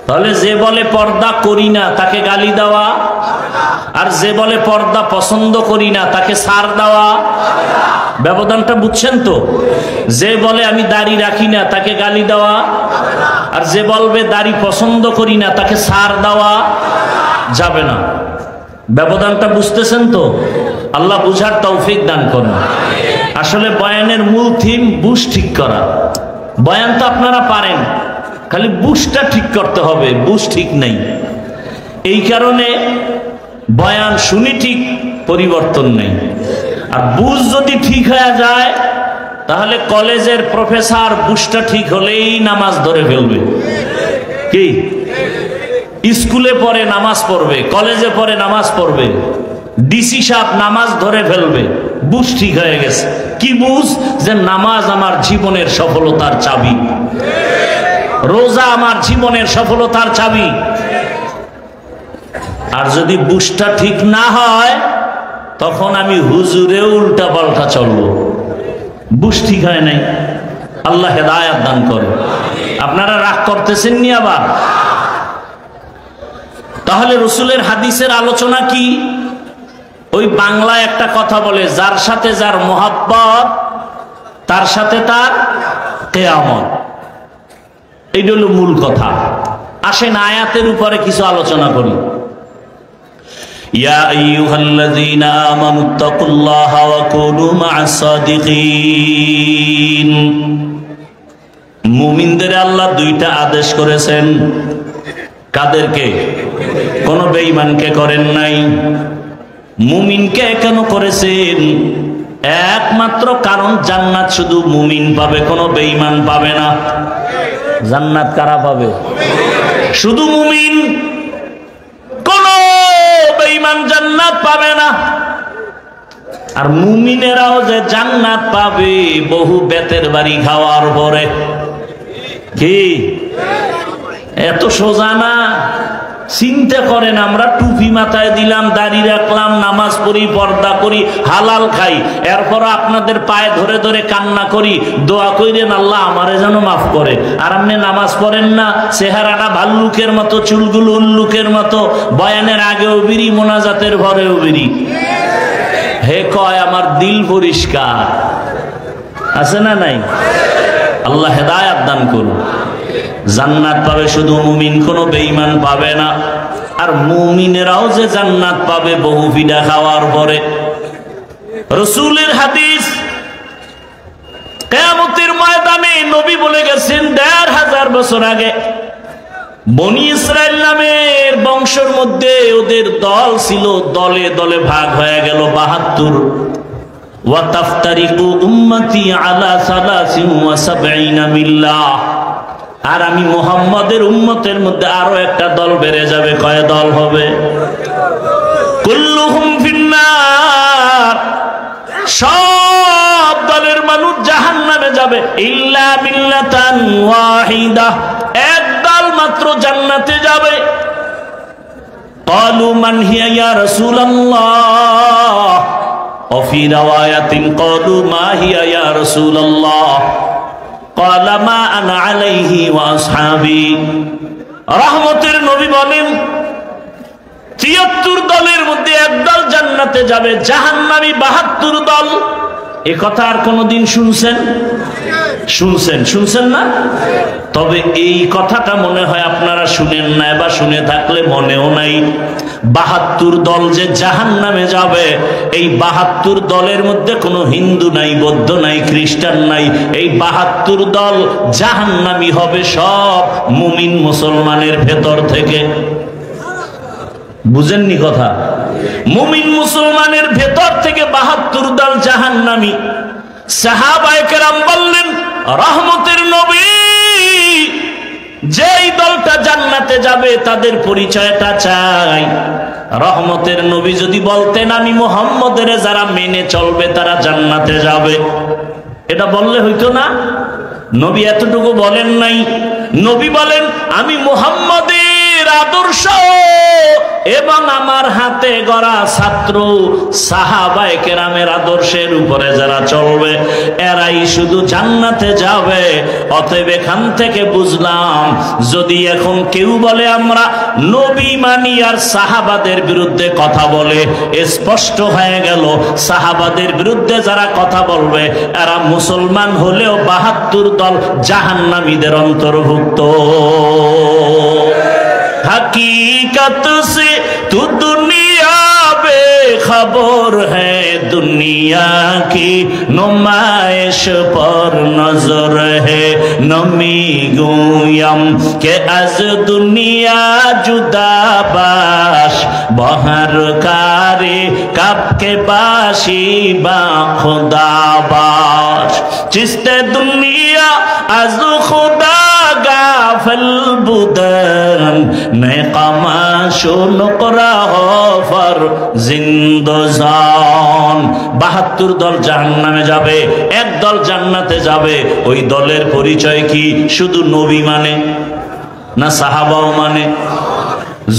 তাহলে যে বলে পর্দা করি না তাকে গালি দেওয়া, আর যে বলে পর্দা পছন্দ করি না তাকে ছাড় দেওয়া, ব্যবধানটা বুঝছেন তো? যে বলে আমি দাড়ি রাখি না তাকে গালি দেওয়া, আর যে বলবে দাড়ি পছন্দ করি না তাকে ছাড় দেওয়া যাবে না। ব্যবধানটা বুঝতেছেন তো? আল্লাহ বুঝার তৌফিক দান করুন। আসলে বয়ানের মূল থিম বুঝ ঠিক করা। বয়ান তো আপনারা পারেন, খালি বুঝটা ঠিক করতে হবে, বুঝ ঠিক নাই। এই কারণে বয়ান শুনি ঠিক, পরিবর্তন নেই। আর বুঝ যদি ঠিক হয়ে যায়, তাহলে কলেজের প্রফেসর বুঝটা ঠিক হলেই নামাজ ধরে ফেলবে। কি স্কুলে পড়ে নামাজ পড়বে, কলেজে পড়ে নামাজ পড়বে, ডিসি সাহেব নামাজ ধরে ফেলবে, বুঝ ঠিক হয়ে গেছে। কি বুঝ? যে নামাজ আমার জীবনের সফলতার চাবি, রোজা আমার জীবনের সফলতার চাবি। আর যদি বুঝটা ঠিক না হয়, তখন আমি হুজুরে উল্টা পাল্টা চলবো। বুঝ ঠিক হয় নাই। আল্লাহ হেদায়েত দান করে। আপনারা রাগ করতেছেন নি আবার? তাহলে রসুলের হাদিসের আলোচনা কি? ওই বাংলায় একটা কথা বলে, যার সাথে যার মোহাব্বত তার সাথে তার কিয়ামত। এইটা হলো মূল কথা। আসেন আয়াতের উপরে কিছু আলোচনা করি। ইয়া আইয়ুহাল্লাযীনা আমানুত্তাকুল্লাহা ওয়া কুনু মা'আস সাদিকিন। মুমিনদের আল্লাহ দুইটা আদেশ করেছেন। কাদেরকে? কোন বেঈমানকে করেন নাই। মুমিনকে কেন করেছেন? একমাত্র কারণ জান্নাত শুধু মুমিন পাবে, কোনো বেঈমান পাবে না। জান্নাত কারা পাবে? শুধু মুমিন, কোন বেঈমান জান্নাত পাবে না। আর মুমিনেরাও যে জান্নাত পাবে বহু বেতের বাড়ি খাওয়ার পরে। কি এত সোজা না? চিন্তা করেন, আমরা টুপি মাথায় দিলাম, দাড়ি রাখলাম, নামাজ পড়ি, পর্দা করি, হালাল খাই, এরপর আপনাদের পায়ে ধরে ধরে কান্না করি, দোয়া কইরেন আল্লাহ আমারে যেন মাফ করে। আর আপনি নামাজ পড়েন না, চেহারাটা ভাল্লুকের মতো, চুলগুলো উল্লুকের মতো, বয়ানের আগেও বিড়ি, মোনাজাতের পরেও বিড়ি। হে কয় আমার দিল পরিষ্কার আছে না নাই? আল্লাহ হেদায়েত দান করুন। জান্নাত পাবে শুধু মুমিন, কোনো বেঈমান পাবে না। আর মুমিনেরাও যে জান্নাত পাবে বহু পিঠা খাওয়ার পরে। রাসূলের হাদিস, কিয়ামতের ময়দানে নবী বলে গেছেন ১৫০০ বছর আগে, বনি ইসরাইল নামের বংশের মধ্যে ওদের দল ছিল, দলে দলে ভাগ হয়ে গেল ৭২। ওয়া তাফতারিকু উম্মতি আলা ৭৩ মিল্লাহ। আর আমি মুহাম্মাদের উম্মতের মধ্যে আরো একটা দল বেড়ে যাবে। কয় দল হবে? কুল্লুহুম ফিন্নার। সব দলের মানুষ জাহান্নামে যাবে, ইল্লা মিল্লাতান ওয়াহিদা। এক দল মাত্র জান্নাতে যাবে। ক্বালু মান হিয়া ইয়া রাসূলুল্লাহ। ওয়া ফি রাওয়ায়াতিন ক্বালু মা হিয়া ইয়া রাসূলুল্লাহ। ক্বালা মা আনা আলাইহি ওয়া আসহাবি। রহমতের নবী বলেন ৭৩ দলের মধ্যে এক দল জান্নাতে যাবে, জাহান্নামী ৭২ দল। এ কথা আর কোনদিন শুনছেন? শুনছেন না? তবে এই কথাটা মনে হয় আপনারা শুনেন না, বা শুনে থাকলে মনেও নাই। ৭২ দল যে জাহান্নামে যাবে, এই ৭২ দলের মধ্যে কোনো হিন্দু নাই, বৌদ্ধ নাই, খ্রিস্টান নাই। এই ৭২ দল জাহান্নামী হবে সব মুমিন মুসলমানের ভেতর থেকে। বুঝেননি কথা? মুমিন মুসলমানের ভেতর থেকে ৭২ দল জাহান্নামী। সাহাবায়ে কেরাম বললেন, রহমতের নবী, যেই দলটা জান্নাতে যাবে তাদের পরিচয়টা চাই। রহমতের নবী যদি বলতেন আমি মুহাম্মদের যারা মেনে চলবে তারা জান্নাতে যাবে, এটা বললে হইতো না? নবী এতটুকু বলেন নাই। নবী বলেন আমি মুহাম্মদের আদর্শ এবং আমার হাতে গড়া ছাত্র সাহাবায়ে কেরামের আদর্শের উপরে যারা চলবে এরাই শুধু জান্নাতে যাবে। অতএব এখান থেকে বুঝলাম, যদি এখন কেউ বলে আমরা নবী মানি আর সাহাবাদের বিরুদ্ধে কথা বলে, স্পষ্ট হয়ে গেল সাহাবাদের বিরুদ্ধে যারা কথা বলবে এরা মুসলমান হলেও 72 দল জাহান্নামীদের অন্তর্ভুক্ত। हकीकत से तू दुनिया बेखबर है, दुनिया की नुमाइश पर नजर है। नमी गुयम के अज दुनिया जुदा बाश, बहर कारी कब के बाशी बा खुदा बाश। चिस्ते दुनिया अज खुदा गाफिल बुदन, मैं कमाशो नुकरा हो फर जिंदजान। 72 দল জাহান্নামে যাবে, এক দল জান্নাতে যাবে। ওই দলের পরিচয় কি? শুধু নবী মানে না সাহাবাও মানে?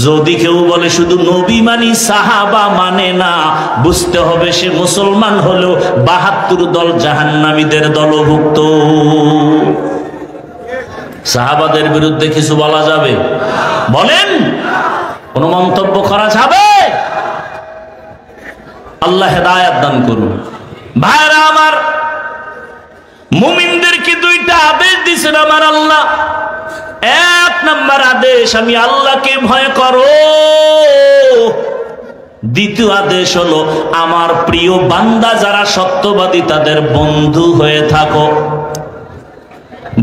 যদি কেউ বলে শুধু নবী মানি সাহাবা মানে না, বুঝতে হবে সে মুসলমান হলেও 72 দল জাহান্নামীদের দলভুক্ত। সাহাবাদের বিরুদ্ধে কিছু বলা যাবে? বলেন, কোন মন্তব্য করা যাবে? আল্লাহ হেদায়েত দান করুন। ভাইরা আমার, মুমিনদেরকে দুইটা আদেশ দিয়েছেন আমার আল্লাহ। এক নম্বর আদেশ, আমি আল্লাহকে ভয় করো। দ্বিতীয় আদেশ হলো আমার প্রিয় বান্দা যারা সত্যবাদী তাদের বন্ধু হয়ে থাকো।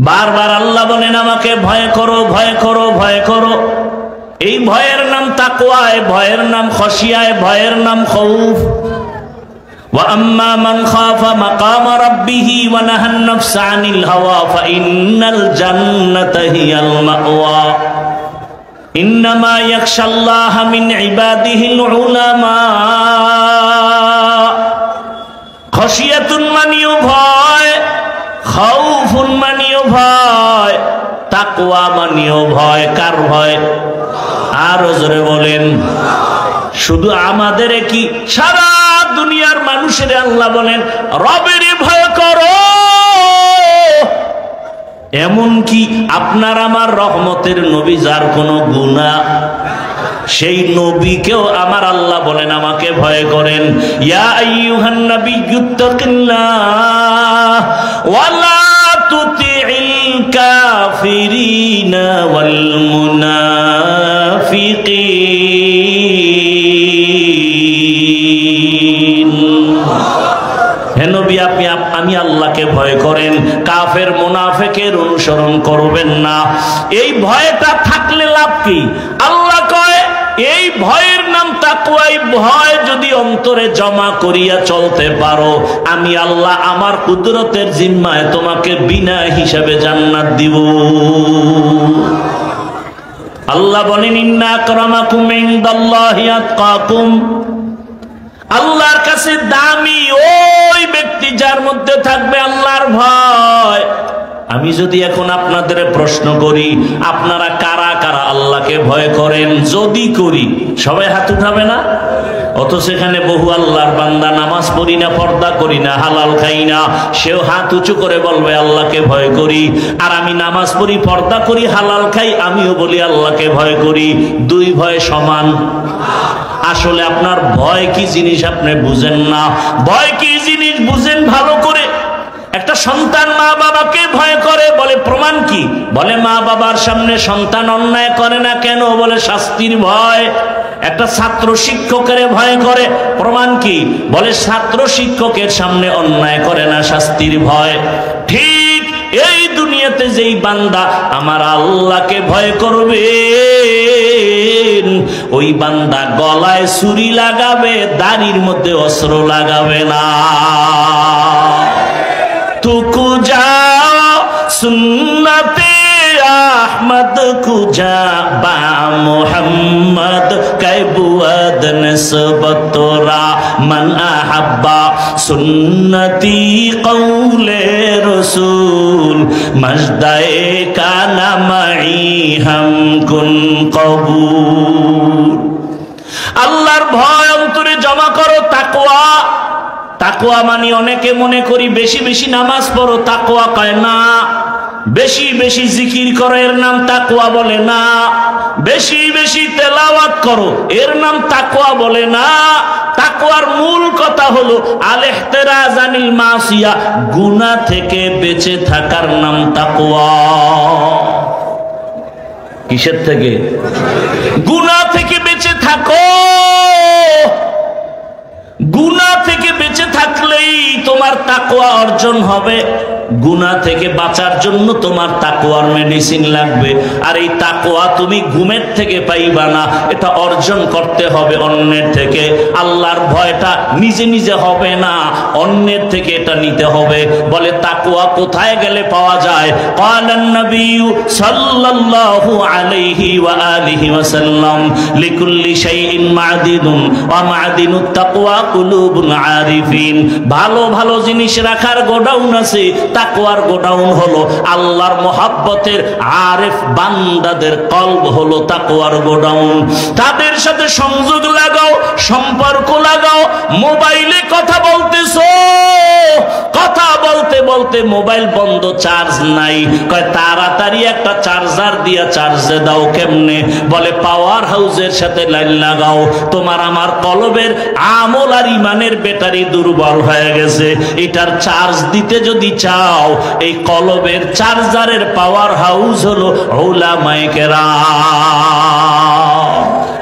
বারবার আল্লাহ বলেন আমাকে ভয় করো, ভয় করো, ভয় করো। এই ভয়ের নাম তাকওয়া, ভয়ের নাম খশিয়া, ভয়ের নাম খৌফ। ওয়া আম্মা মান খাফা মাকাম রাব্বিহি ওয়া নাহান নাফসা আনিল হাওয়া ফাইন্নাল জান্নাতা হিয়াল মাওয়া। ইন্নামা ইয়াখশাল্লাহা মিন ইবাদিহিল উলামা। খশিয়াতুন মানিও ভয়, খাউফুন মানিও ভয়, তাকওয়া মানিও ভয়। কার ভয়? আরো জোরে বলেন। শুধু আমাদের কি, সারা দুনিয়ার মানুষের আল্লাহ বলেন রবের ভয় করো। এমন কি আপনার আমার রহমতের নবী যার কোনো গুনাহ, সেই নবীকেও আমার আল্লাহ বলেন আমাকে ভয় করেন। ইয়া আইয়ুহান নাবিয়্যুত্তাকিল্লাহ ওয়া লা তুতি'ল কাফিরিনা ওয়াল মুনাফিকিন। হে নবী, আমি আল্লাহকে ভয় করেন, কাফের মুনাফিকের অনুসরণ করবেন না। এই ভয়টা থাকলে লাভ কি? আল্লাহ কয় এই ভয়ের নাম তাকওয়া। ভয় যদি অন্তরে জমা করিয়া চলতে পারো, আমি আল্লাহ আমার কুদরতের জিম্মায় তোমাকে বিনা হিসাবে জান্নাত দিব। আল্লাহ বলেন ইন্না আকরামাকুম ইনদাল্লাহি আতকাকুম। আল্লাহর কাছে দামি ওই ব্যক্তি যার মধ্যে থাকবে আল্লাহর ভয়। আমি যদি এখন আপনাদের প্রশ্ন করি আপনারা কারা কারা আল্লাহকে ভয় করেন, যদি করি সবাই হাত উঠাবে না? অথচ এখানে বহু আল্লাহর বান্দা নামাজ পড়ি না, পর্দা করি না, হালাল খাই না, সেও হাত উঁচু করে বলবে আল্লাহকে ভয় করি। আর আমি নামাজ পড়ি, পর্দা করি, হালাল খাই, আমিও বলি আল্লাহকে ভয় করি। দুই ভয় সমান? আসলে আপনার ভয় কি জিনিস আপনি বুঝেন না। ভয় কি জিনিস বুঝেন ভালো করে। একটা সন্তান মা বাবাকে ভয় করে, বলে প্রমাণ কি? বলে মা বাবার সামনে সন্তান অন্যায় করে না কেন? বলে শাস্তির ভয়। একটা ছাত্র শিক্ষকের ভয় করে, প্রমাণ কি? বলে ছাত্র শিক্ষকের সামনে অন্যায় করে না, শাস্তির ভয়। ঠিক এই দুনিয়াতে যেই বান্দা আমার আল্লাহকে ভয় করবে, ওই বান্দা গলায় ছুরি লাগাবে, দাড়ির মধ্যে অস্ত্র লাগাবে না। তুকু যাও সুন্নতে आमद कुजा बा मोहम्मद कैबुअद नस्बत तोरा मन अहब्बा सुन्नती कौले रसूल मजदाए काना मई हम कुन कबूल। আল্লাহর ভয় অন্তরে জমা করো, তাকওয়া। তাকওয়া মানে অনেকে মনে করি বেশি বেশি নামাজ পড়ো, তাকওয়া কয় না। বেশি বেশি জিকির করো, এর নাম তাকওয়া বলে না। বেশি বেশি তেলাওয়াত করো, এর নাম তাকওয়া বলে না। তাকওয়ার মূল কথা হলো আল ইহতিরাজ আনিল মাসিয়া, গুনাহ থেকে বেঁচে থাকার নাম তাকওয়া। কিসের থেকে? গুনাহ থেকে বেঁচে থাকো। গুনাহ থেকে বেঁচে থাকলেই তোমার তাকওয়া অর্জন হবে। গুনাহ থেকে বাঁচার জন্য তোমার তাকওয়ার মেডিসিন লাগবে। আর এই তাকওয়া তুমি ঘুমের থেকে পাইবা না, এটা অর্জন করতে হবে অন্যের থেকে। আল্লাহর ভয়টা নিজে নিজে হবে না, অন্যের থেকে এটা নিতে হবে। বলে তাকওয়া কোথায় গেলে পাওয়া যায়? ক্বালান নবী সাল্লাল্লাহু আলাইহি ওয়া আলিহি ওয়াসাল্লাম লিকুল্লি শাইইন মা'দিনুন ওয়া মা'দিনুত তাকওয়া কুলুবুল আরিফিন। ভালো ভালো জিনিস রাখার গোডাউন আছে, তাকওয়ার গোডাউন হলো আল্লাহর মহব্বতের আরেফ বান্দাদের কলব হলো তাকওয়ার গোডাউন। তাদের সাথে সংযোগ লাগাও, সম্পর্ক লাগাও। মোবাইলে কথা বলতেছো, কথা বলতে বলতে মোবাইল বন্ধ, চার্জ নাই। কয় তাড়াতাড়ি একটা চার্জার দিয়া চার্জে দাও। কেমনে? বলে পাওয়ার হাউসের সাথে লাইন লাগাও। তোমার আমার কলবের আমল আর ইমানের ব্যাটারি দুর্বল হয়ে গেছে, এটার চার্জ দিতে যদি চাও, এই কলবের চার্জারের পাওয়ার হাউস হলো উলামায়ে কেরাম।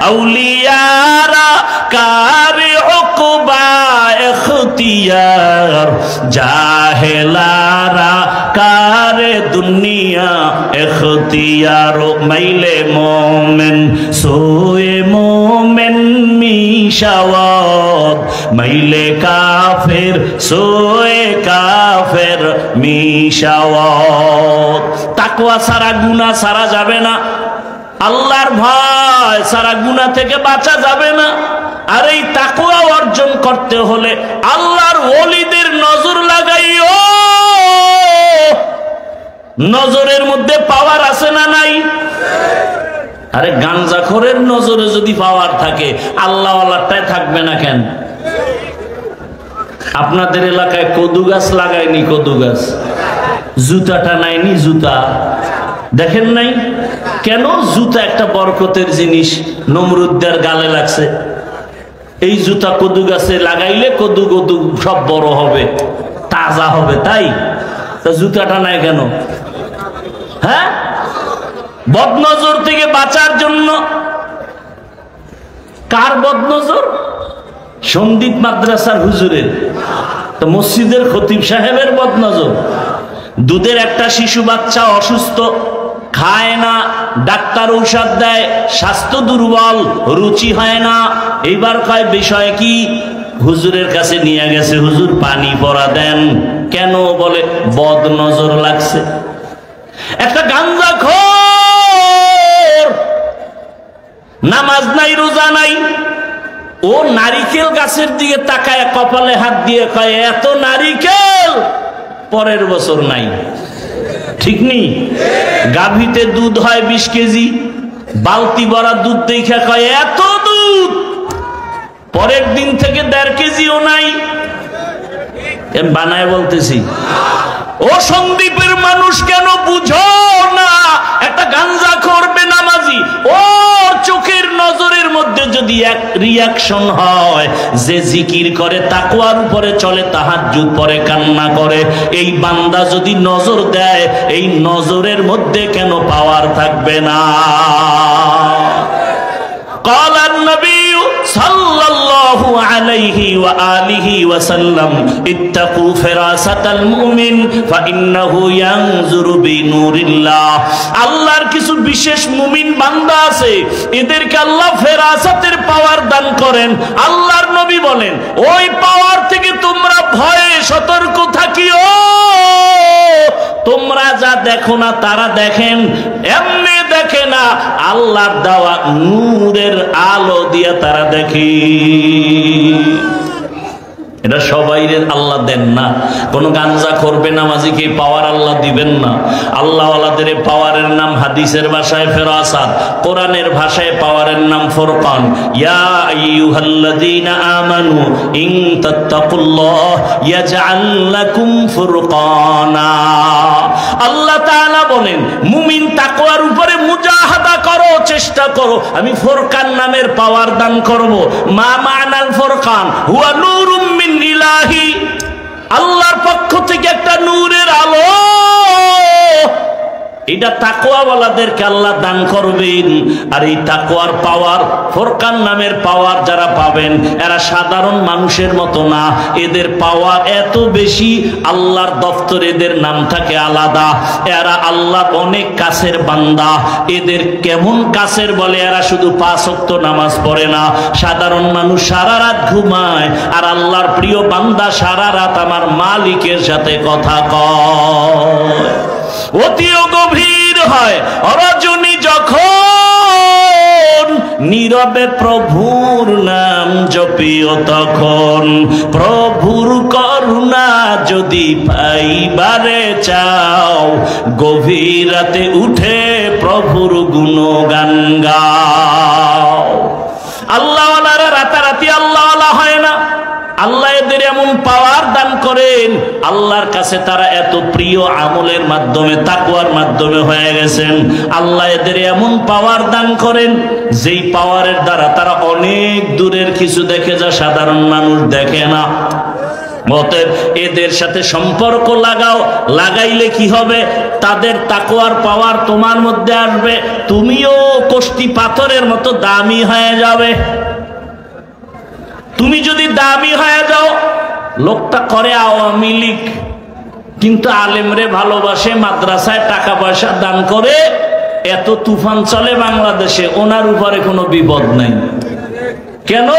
আউলিয়ারা কারে উকবা ইখতিয়ার, জাহেলারা কারে দুনিয়া ইখতিয়ার। মাইলে মোমেন সোয়ে মোমেন মিশাওয়াত, মাইলে কাফের সোয়ে কাফের মিশাওয়াত। তাকওয়া সারা গুনাহ সারা যাবে না, আল্লাহর ভয় সারা গুনাহ থেকে বাঁচা যাবে না। আর এই তাকওয়া অর্জন করতে হলে আল্লাহর ওলিদের নজর লাগাইও। নজরের মধ্যে পাওয়ার আছে না নাই? আরে গাঞ্জাখোরের নজরে যদি পাওয়ার থাকে, আল্লাহ ওয়ালাটাই থাকবে না কেন? আপনাদের এলাকায় কদু গাছ লাগায়নি? কদু গাছ জুতাটা নাইনি? জুতা দেখেন নাই কেন? জুতা একটা বরকতের জিনিস, নমরুদদের গালে লাগছে। এই জুতা কদু গাছে লাগাইলে কদু কদু সব বড় হবে, তাজা হবে। তাই তা জুতাটা নাই কেন? হ্যাঁ, বদনজর থেকে বাঁচার জন্য। কার বদনজর? সন্দীপ মাদ্রাসার হুজুরের, তো মসজিদের খতিব সাহেবের বদনজর। দুধের একটা শিশু বাচ্চা অসুস্থ, খায় না, ডাক্তার ঔষধ দেয়, স্বাস্থ্য দুর্বল, রুচি হয় না। এইবার কয় বিষয় কি? হুজুরের কাছে নিয়ে গেছে, হুজুর পানি পড়া দেন। কেন? বলে বদ নজর লাগছে। একটা গাঞ্জাখোর, নামাজ নাই, রোজা নাই, ও নারিকেল গাছের দিকে তাকায়, কপালে হাত দিয়ে কয় এত নারিকেল, পরের বছর নাই। ঠিক নেই? গাভীতে দুধ হয় 20 কেজি, বালতি ভরা দুধ দেখে কয় এত দুধ, পরের দিন থেকে 1.5 কেজিও নাই। বানায় বলতেছি। ও সন্দীপের মানুষ কেন বুঝো না? একটা গাঞ্জাখোর বেনামাজি, ও চোখের নজরের মধ্যে যদি এক রিয়াকশন হয়, যে জিকির করে, তাকওয়ার উপরে চলে, তাহাজ্জুদ পড়ে, কান্না করে, এই বান্দা যদি নজর দেয়, এই নজরের মধ্যে কেন পাওয়ার থাকবে না? قال النبي صلى الله عليه وآله وسلم اتقوا فراسة المؤمن فإنه ينظر بنور الله। আল্লাহর কিছু বিশেষ মুমিন বান্দা আছে, এদেরকে আল্লাহ ফেরাসাতের পাওয়ার দান করেন। আল্লাহর নবী বলেন, ওই পাওয়ার থেকে তোমরা ভয়ে সতর্ক থাকিও। তোমরা যা দেখো না তারা দেখেন। এমনি দেখে না, আল্লাহর দেওয়া নূরের আলো দিয়ে তারা দেখে। এটা সবাইরে আল্লাহ দেন না। কোন গাঞ্জা করবে নামাজিকে পাওয়ার আল্লাহ দিবেন না। আল্লাহওয়ালাদের পাওয়ারের নাম হাদিসের ভাষায় ফেরাসাত, কোরআনের ভাষায় পাওয়ারের নাম ফুরকান। ইয়া আইয়ুহাল্লাযীনা আমানু ইন তাত্তাকুল্লাহ ইয়াজআল লাকুম ফুরকানা। আল্লাহ তাআলা বলেন, মুমিন তাকওয়ার উপরে মুজাহাদা করো, চেষ্টা করো, আমি ফুরকান নামের পাওয়ার দান করব। মা মানাল ফুরকান হুয়া নূরুম মিন ইলাহি, আল্লাহর পক্ষ থেকে একটা নূরের আলো। এটা তাকওয়াওয়ালাদেরকে আল্লাহ দান করবেন। আর এই তাকওয়ার পাওয়ার, ফুরকান নামের পাওয়ার যারা পাবেন, এরা সাধারণ মানুষের মতো না। এদের পাওয়ার এত বেশি, আল্লাহর দফতর এদের নাম থাকে আলাদা। এরা আল্লাহর অনেক কাছের বান্দা। এদের কেমন কাছের বলে, এরা শুধু 5 ওয়াক্ত নামাজ পড়ে না। সাধারণ মানুষ সারা রাত ঘুমায়, আর আল্লাহর প্রিয় বান্দা সারা রাত আমার মালিকের সাথে কথা কয়। অতিও গভীর হয় রজনী যখন, নীরবে প্রভুর নাম জপিও তখন। প্রভুর করুণা যদি পাইবারে চাও, গভীর রাতে উঠে প্রভুর গুণগান গাও। আল্লাহওয়ালারা রাতারাতি আল্লাহওয়ালা হয় না। আল্লাহ এদের এমন পাওয়ার দান করেন, আল্লাহর কাছে তারা এত প্রিয় আমলের মাধ্যমে, তাকওয়ার মাধ্যমে হয়ে গেছেন। আল্লাহ এদের এমন পাওয়ার দান করেন, যেই পাওয়ারের দ্বারা তারা অনেক দূরের কিছু দেখে, যা সাধারণ মানুষ দেখে না। অতএব এদের সাথে সম্পর্ক লাগাও। লাগাইলে কি হবে? তাদের তাকওয়ার পাওয়ার তোমার মধ্যে আসবে, তুমিও কষ্টি পাথরের মতো দামি হয়ে যাবে। তুমি যদি দামি হয়ে যাও, লোকটা করে আওয়ামী লীগ কিন্তু আলেমরে ভালোবাসে, মাদ্রাসায় টাকা পয়সা দান করে, এত তুফান চলে বাংলাদেশে, ওনার উপরে কোনো বিপদ নাই। কেন?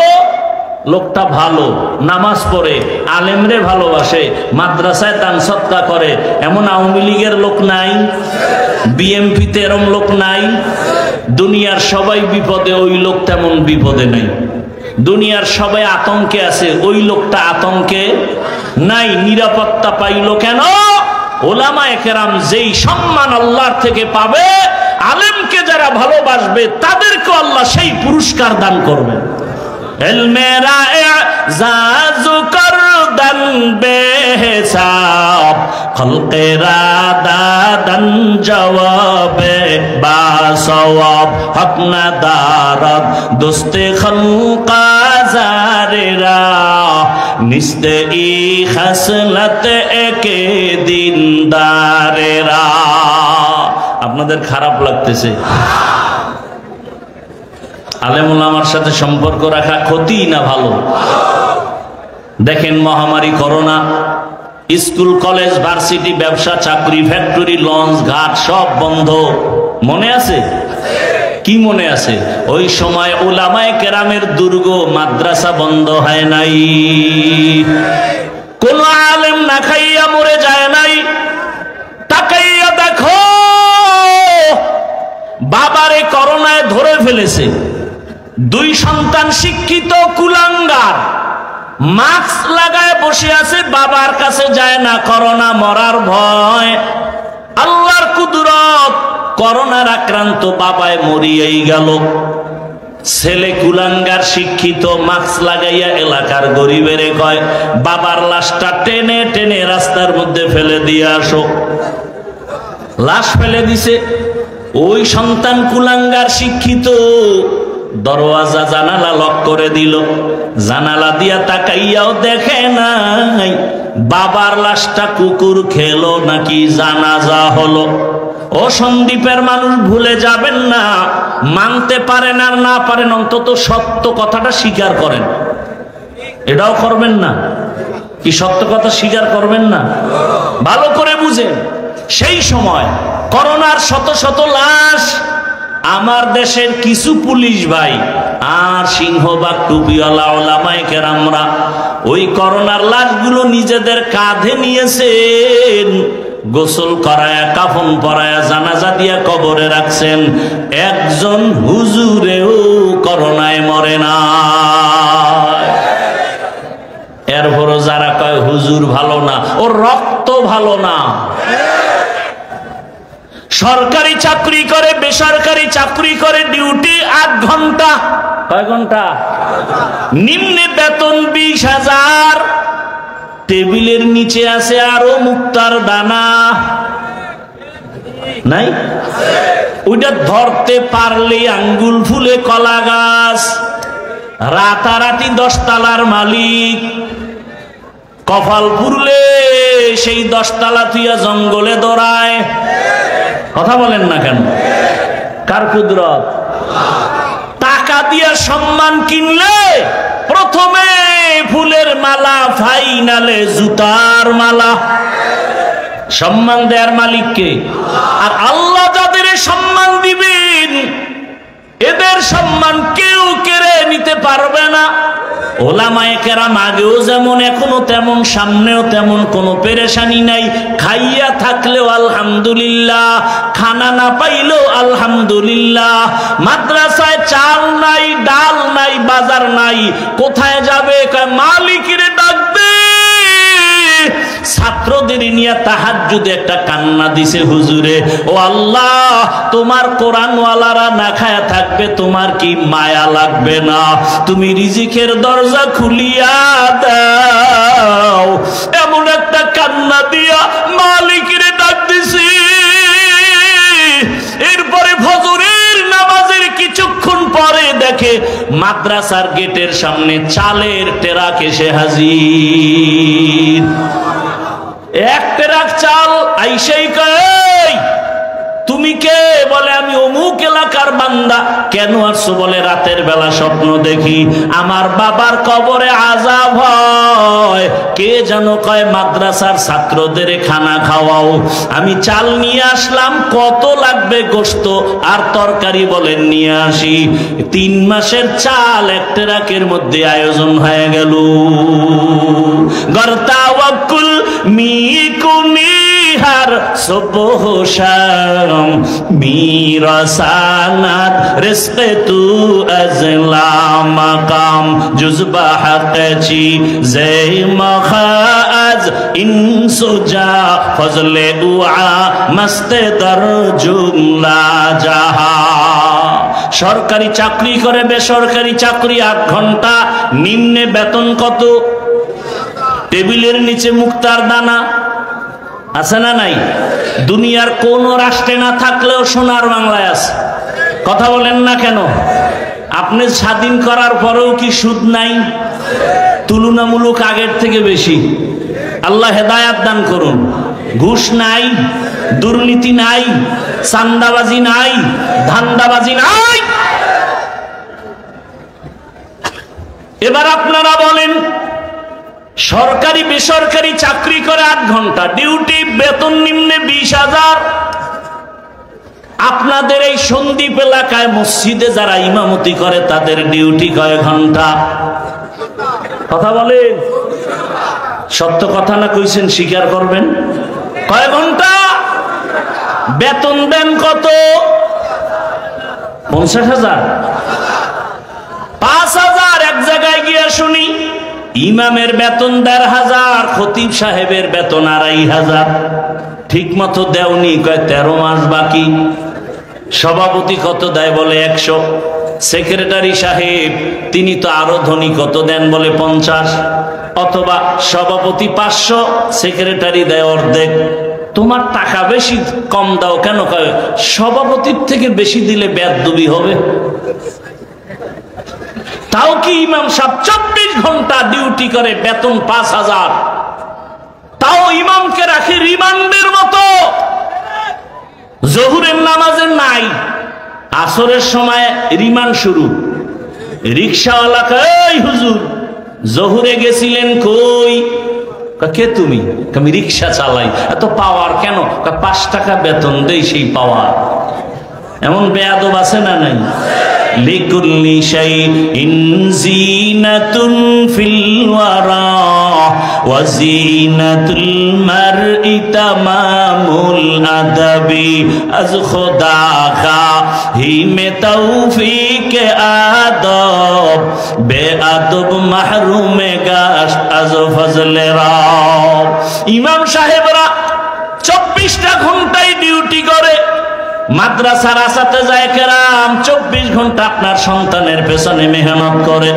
লোকটা ভালো, নামাজ পড়ে, আলেমরে ভালোবাসে, মাদ্রাসায় দান সৎকা করে। এমন আওয়ামী লীগের লোক নাই? বিএমপিতে এরম লোক নাই? দুনিয়ার সবাই বিপদে, ওই লোক তেমন বিপদে নাই। দুনিয়ার সবাই আতঙ্কে আছে, ওই লোকটা আতঙ্কে নাই। নিরাপত্তা পাইল কেন? ওলামায়ে কেরাম যেই সম্মান আল্লাহর থেকে পাবে, আলেমকে যারা ভালোবাসবে তাদেরকে আল্লাহ সেই পুরস্কার দান করবে। ইলমেরা ইজাজু করদান বেহিসাব, খলকেরা দাদান জওয়াবে বা সওয়াব। হক না দারদ দোস্তে খলকা জারেরা, নিস্তে ই খাসলত একে দিনদারেরা। আপনাদের খারাপ লাগতেছে? আলেম ওলামার সাথে সম্পর্ক রাখা ক্ষতি না ভালো? দেখেন, মহামারী করোনা, স্কুল কলেজ ভার্সিটি, ব্যবসা চাকরি, ফ্যাক্টরি, লঞ্চ ঘাট সব বন্ধ। মনে আছে? কি মনে আছে? ওই সময় উলামায়ে কেরামের দুর্গ মাদ্রাসা বন্ধ হয় নাই। কোন আলেম না খাইয়া মরে যায় নাই। তাকাইয়া দেখো, বাবারে করোনায় ধরে ফেলেছে। 2 সন্তান শিক্ষিত কুলাঙ্গার, মাস্ক লাগায় বসে আছে, বাবার কাছে যায় না, করোনা মরার ভয়। আল্লাহর কুদরত, করোনার আক্রান্ত বাবায় মরিয়েই গেল। ছেলে কুলাঙ্গার শিক্ষিত, মাস্ক লাগাইয়া এলাকার গরিবেরে কয়, বাবার লাশটা টেনে টেনে রাস্তার মধ্যে ফেলে দিয়ে আসো। লাশ ফেলে দিছে। ওই সন্তান কুলাঙ্গার শিক্ষিত দরওয়াজা জানালা লক করে দিল। জানালা দিয়া তাকাইয়াও দেখে নাই বাবার লাশটা কুকুর খেলো নাকি জানাজা হলো। ও সন্দীপের মানুষ, ভুলে যাবেন না, মানতে পারেন আর না পারেন, অন্তত সত্য কথাটা স্বীকার করেন। এটাও করবেন না কি? সত্য কথা স্বীকার করবেন না? ভালো করে বুঝেন, সেই সময় করোনার শত শত লাশ, আমার দেশের কিছু পুলিশ ভাই আর সিংহবাগ টুপিওয়ালা ওলামায়ে কেরামরা ওই করোনার লাশগুলো নিজেদের কাঁধে নিয়েছেন, গোসল করায়া কাফন পরায়া জানাজা দিয়া কবরে রাখছেন, একজন হুজুরেও করোনায় মরে না। এরপরও যারা কয় হুজুর ভালো না, ওর রক্ত ভালো না। সরকারি চাকরি করে, বেসরকারি চাকরি করে, ডিউটি 8 ঘন্টা। কয় ঘন্টা? নিম্নে বেতন 20,000, টেবিলের নিচে আছে আরো মুক্তার দানা নাই, ওইটা ধরতে পারলে আঙ্গুল ফুলে কলা গাছ। রাতারাতি 10 তলার মালিক, কপাল পুরলে সেই 10 তলা তুইয়া জঙ্গলে দৌড়ায়। কথা বলেন না কেন? কার কুদরত? টাকা দিয়া সম্মান কিনলে প্রথমে ফুলের মালা, ফাইনালে জুতার মালা। সম্মান দেয়ার মালিককে। আর আল্লাহ যাদের সম্মান দিবেন, এদের সম্মান কেউ কেড়ে নিতে পারবে না। ওলামায়ে কেরাম আগেও যেমন এখনো তেমন, সামনেও তেমন, কোনো পেরেশানি নাই। খাইয়া থাকলেও আলহামদুলিল্লাহ, খানা না পাইলেও আলহামদুলিল্লাহ। মাদ্রাসায় চাল নাই, ডাল নাই, বাজার নাই, কোথায় যাবে? মালিকের ডাকবে। ছাত্রদের নিয়ে তাহাজ্জুদে একটা কান্না দিছে, হুজুরে ও আল্লাহ, তোমার কোরআনওয়ালারা না খায়া থাকবে, তোমার কি মায়া লাগবে না? তুমি রিজিকের দরজা খুলিয়া দাও। এমন একটা কান্না দিয়া মালিকের ডাক দিছি। এরপরে ফজরের নামাজের কিছুক্ষণ পরে দেখে মাদ্রাসার গেটের সামনে চালের টেরাক এসে হাজির। 1 টেরাক চাল। আইসাই কয়, তুমি কে? বলে আমি অমুক এলাকার বান্দা। কেন আসছো? বলে রাতের বেলা স্বপ্ন দেখি আমার বাবার কবরে আযাব হয়। কে জানো? কয় মাদ্রাসার ছাত্রদের খানা খাওয়াও। আমি চাল নিয়ে আসলাম, কত লাগবে গোশত আর তরকারি বলেন নিয়ে আসি। 3 মাসের চাল 1 টেরাকের মধ্যে আয়োজন হয়ে গেল। গরতাওয়াক্কুল মিকুনিহার সুবহ শাম মিরাসানাত রিজকে তু আজলা মাকাম জুজবা হাকচি জে মখাজ ইনসুজা ফজলে উআ মস্তে দর জুমলা জাহা। সরকারি চাকরি করে, বেসরকারি চাকরি 8 ঘন্টা, নিম্নে বেতন কত? টেবিলের নিচে মুক্তার দানা আছে না নাই? দুনিয়ার কোন রাষ্ট্রে না থাকলেও সোনার বাংলায় আছে। কথা বলেন না কেন? আপনি স্বাধীন করার পরেও কি সুদ নাই? তুলনামূলক আগের থেকে বেশি। আল্লাহ হেদায়াত দান করুন। ঘুষ নাই, দুর্নীতি নাই, চাঁদাবাজি নাই, ধান্দাবাজি নাই। এবার আপনারা বলেন, সরকারি বেসরকারি চাকরি করে 8 ঘন্টা ডিউটি, বেতন নিম্নে 20,000। আপনাদের এই সন্দ্বীপ এলাকায় মসজিদে যারা ইমামতি করে তাদের ডিউটি কয় ঘন্টা? কথা বলেন, সত্য কথা না কইছেন স্বীকার করবেন? কয় ঘন্টা? বেতন দেন কত? 50,000, 5,000। এক জায়গায় গিয়ে শুনি ইমামের বেতন 1,500, খতিব সাহেবের বেতন 2,500। ঠিক মতো দেওনি, কয় 13 মাস বাকি। সভাপতি কত দেয়? বলে 100। সেক্রেটারি সাহেব তিনি তো আরো ধনী, কত দেন? বলে 50। অথবা সভাপতি 500, সেক্রেটারি দেয় অর্ধেক। তোমার টাকা বেশি, কম দাও কেন? কয় সভাপতির থেকে বেশি দিলে বেয়াদবি হবে। তাও কি ইমাম সাহেব 24 ঘন্টা ডিউটি করে, বেতন 5,000। তাও ইমামকে রাখে রিমান্ডের মতো। জোহরের নামাজের নাই, আসরের সময় রিমান্ড শুরু। রিকশাওয়ালা কই হুজুর জোহরে গেছিলেন কই? কে তুমি? আমি রিকশা চালাই। এত পাওয়ার কেন? 5 টাকা বেতন দেই, সেই পাওয়ার। এমন বেয়াদব আছে না নাই? লিকুল্লি শাইইন জিনাতুন ফিল ওয়ারা ওয়া জিনাতুল মারই তামামুল আদাবি আজ খোদা কা হিমে তৌফিক আদব বেআদব মাহরুমে গাশ আজ ফজলে রাব। ইমাম সাহেবরা 24টা ঘন্টায় ডিউটি করে, মাদ্রাসার আসাতে যায় কেরাম 24 ঘন্টা আপনার সন্তানের পেছনে মেহনত করে।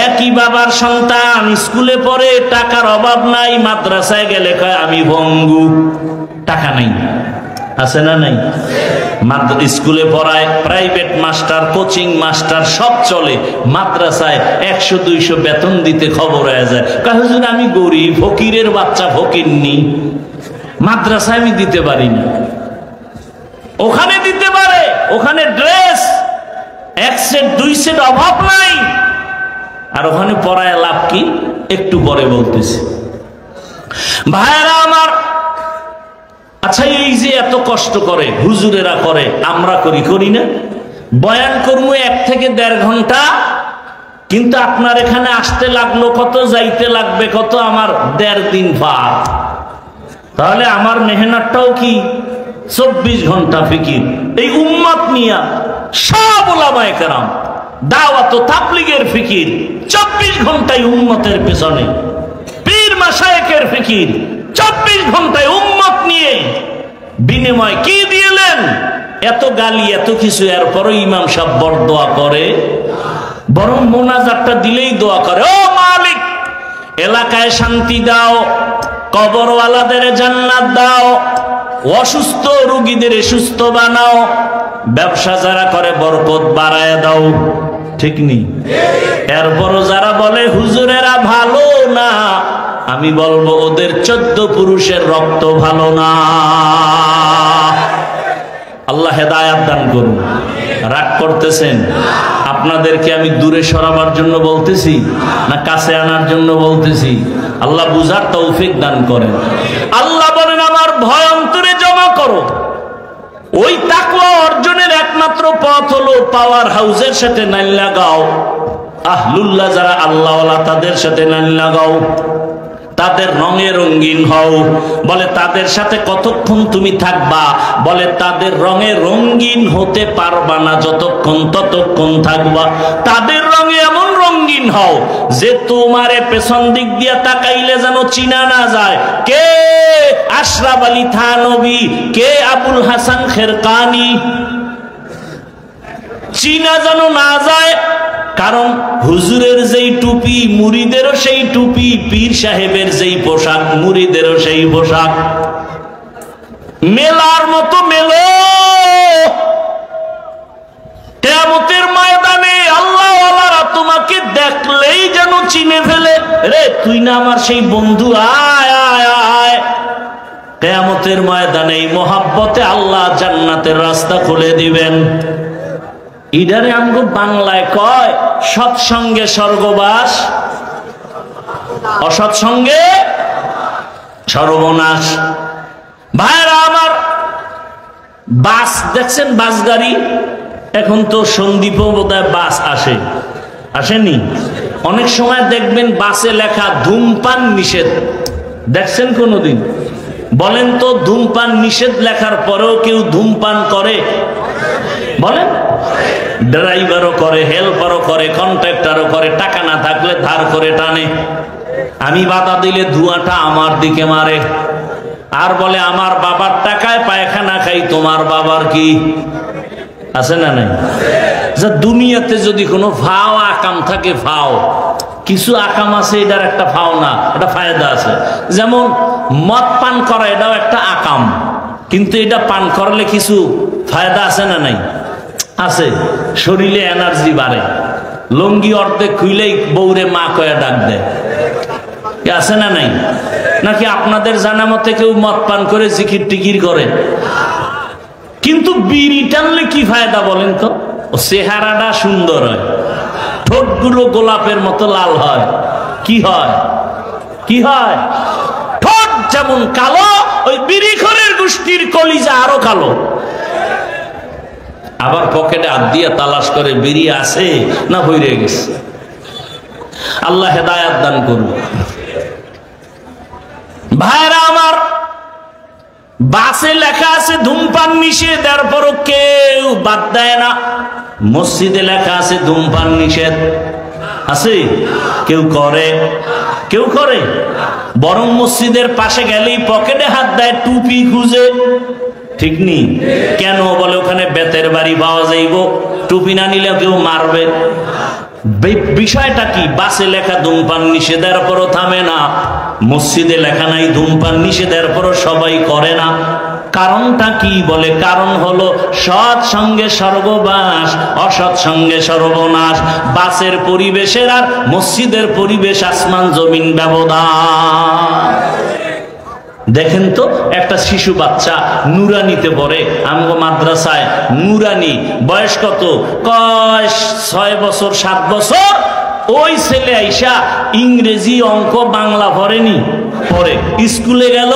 একই বাবার সন্তান স্কুলে পড়ে, টাকার অভাব নাই, মাদ্রাসায় গেলে কয় আমি ভঙ্গু, টাকা নাই, আছে না নাই? স্কুলে পড়ায়, প্রাইভেট মাস্টার, কোচিং মাস্টার সব চলে, মাদ্রাসায় 100-200 বেতন দিতে খবর হয়ে যায়, কয় হুজুর আমি গরিব, ফকিরের বাচ্চা, ফকিরনি, মাদ্রাসায় আমি দিতে পারি না। ওখানে দিতে পারে, ওখানে ড্রেস 1 সেট 2 সেট অভাব নাই, আর ওখানে পড়ায় লাভ কি? একটু পরে বলতেছি। ভাইরা আমার, আচ্ছা এই যে এত কষ্ট করে হুজুরেরা করে, আমরা করি না? বয়ান করবো 1 থেকে 1.5 ঘন্টা, কিন্তু আপনার এখানে আসতে লাগলো কত, যাইতে লাগবে কত, আমার 1.5 দিন পার। তাহলে আমার মেহনতটাও কি 24 ঘন্টা ফিকির। এই উম্মত নিয়া সব উলামায়ে কেরাম দাওয়াত ও তাবলীগের ফিকির 24 ঘন্টায় উম্মতের পেছনে, পীর মাশায়েখের ফিকির 24 ঘন্টায় উম্মত নিয়ে। বিনিময় কি দিলেন? এত গালি, এত কিছু, এরপরও ইমাম সাহেব বড় দোয়া করে, বরং মোনাজাতটা দিলেই দোয়া করে, ও মালিক এলাকায় শান্তি দাও, কবরওয়ালাদের জান্নাত দাও, অসুস্থ রোগীদের সুস্থ বানাও, ব্যবসা যারা করে বরকত বাড়ায় দাও। ঠিক নেই? এরপরও যারা বলে হুজুরেরা ভালো না, আমি বলবো ওদের 14 পুরুষের রক্ত ভালো না। আল্লাহ হেদায়াত দান করুন। রাগ করতেছেন? আপনাদেরকে আমি দূরে সরাবার জন্য বলতেছি না কাছে আনার জন্য বলতেছি? আল্লাহ বুঝার তৌফিক দান করেন। আল্লাহ বলেন আমার ভয় অন্তরে জমা করো। ওই তাকওয়া অর্জনের একমাত্র পথ হলো পাওয়ার হাউসের সাথে নাল লাগাও, আহলুল্লাহ যারা আল্লাহওয়ালা তাদের সাথে নাল লাগাও, তাদের রঙে রঙিন হও। বলে তাদের সাথে কতক্ষণ তুমি থাকবা? বলে তাদের রঙে রঙিন হতে পারবা না যতক্ষণ ততক্ষণ থাকবা। তাদের রঙে এমন রঙিন হও যে তোমারে পেছন দিক দিয়া তাকাইলে যেন চিনা না যায় কে আশরাফ আলী থানবী, কে আবুল হাসান খেরকানি, চিনা যেন না যায়। কারণ হুজুরের যেই টুপি, মুরিদেরও সেই টুপি, পীর সাহেবের যেই পোশাক, মুরিদেরও সেই পোশাক। মেলার মতো মেলো। কিয়ামতের ময়দানে আল্লাহওয়ালারা তোমাকে দেখলেই যেন চিনে ফেলে, রে তুই না আমার সেই বন্ধু, আয় আয় আয়। কিয়ামতের ময়দানে এই মোহাব্বতে আল্লাহ জান্নাতের রাস্তা খুলে দিবেন। ইডারে আমগো বাংলায় কয় সৎসঙ্গে স্বর্গবাস, অসৎসঙ্গে সর্বনাশ। ভাইরা আমার, বাস দেখছেন, বাস গাড়ি, এখন তো সন্দীপও বোধহয় বাস আসে, আসেনি? অনেক সময় দেখবেন বাসে লেখা ধূমপান নিষেধ, দেখছেন কোনোদিন? বলেন তো ধূমপান নিষেধ লেখার পরেও কেউ ধূমপান করে? বলেন। ড্রাইভারও করে, হেল্পারও করে, কন্ট্রাক্টরও করে, টাকা না থাকলে ধার করে টানে। আমি বাধা দিলে ধোঁয়াটা আমার দিকে মারে, আর বলে আমার বাবার টাকায় পায়খানা খাই, তোমার বাবার কি আছে না নাই? যা দুনিয়াতে যদি কোনো ফাও আকাম থাকে, ফাও কিছু আকাম আছে, এটার একটা ফাও না, এটা ফায়দা আছে। যেমন মদ পান করা, এটাও একটা আকাম, কিন্তু এটা পান করলে কিছু ফায়দা আছে না নাই? আছে। শরীরে এনার্জি বাড়ে, লঙ্গি অর্ধেক খুইলেই বউরে মা কয়া ডাক দেয়, আছে না নাই? নাকি আপনাদের জানা মতে কেউ মদ পান করে জিকির টিকির করে? কিন্তু বিড়ি টানলে কি ফায়দা বলেন তো? চেহারাটা সুন্দর হয়, ঠোঁটগুলো গোলাপের মতো লাল হয়। কি হয়? কি হয়? ঠোঁট যেমন কালো, ওই বিড়িখোরের গোষ্ঠীর কলিজা আরো কালো। আবার পকেটে হাত দিয়ে তালাশ করে বেরিয়ে আসে না হইরে গেছে। আল্লাহ হেদায়াত দান করুন। ভাইরা আমার, বাসে লেখা আছে ধূমপান নিষেধ, এরপরও কেউ বাদ দেয় না। মসজিদে লেখা আছে ধূমপান নিষেধ, আছে? কেউ করে? কেউ করে? বরং মসজিদের পাশে গেলেই পকেটে হাত দেয়, টুপি খুঁজে। ঠিক নেই? কেন? বলে ওখানে বেতের বাড়ি পাওয়া যাইব, টুপি না নিলে কেউ মারবে। বিষয়টা কি? বাসে লেখা ধূমপান নিষেধের পরও থামে না, মসজিদে লেখা নাই ধূমপান নিষেধের পরও সবাই করে না। কারণটা কি? বলে কারণ হলো সৎ সঙ্গে স্বর্গবাস, অসৎ সঙ্গে সর্বনাশ। বাসের পরিবেশের আর মসজিদের পরিবেশ আসমান জমিন ব্যবধান। দেখেন তো, একটা শিশু বাচ্চা নুরানিতে পড়ে, আমগো মাদ্রাসায় নুরানি, বয়স কত? কয় 6 বছর 7 বছর। ওই ছেলে আইসা ইংরেজি অঙ্ক বাংলা পড়েনি, পড়ে। স্কুলে গেল,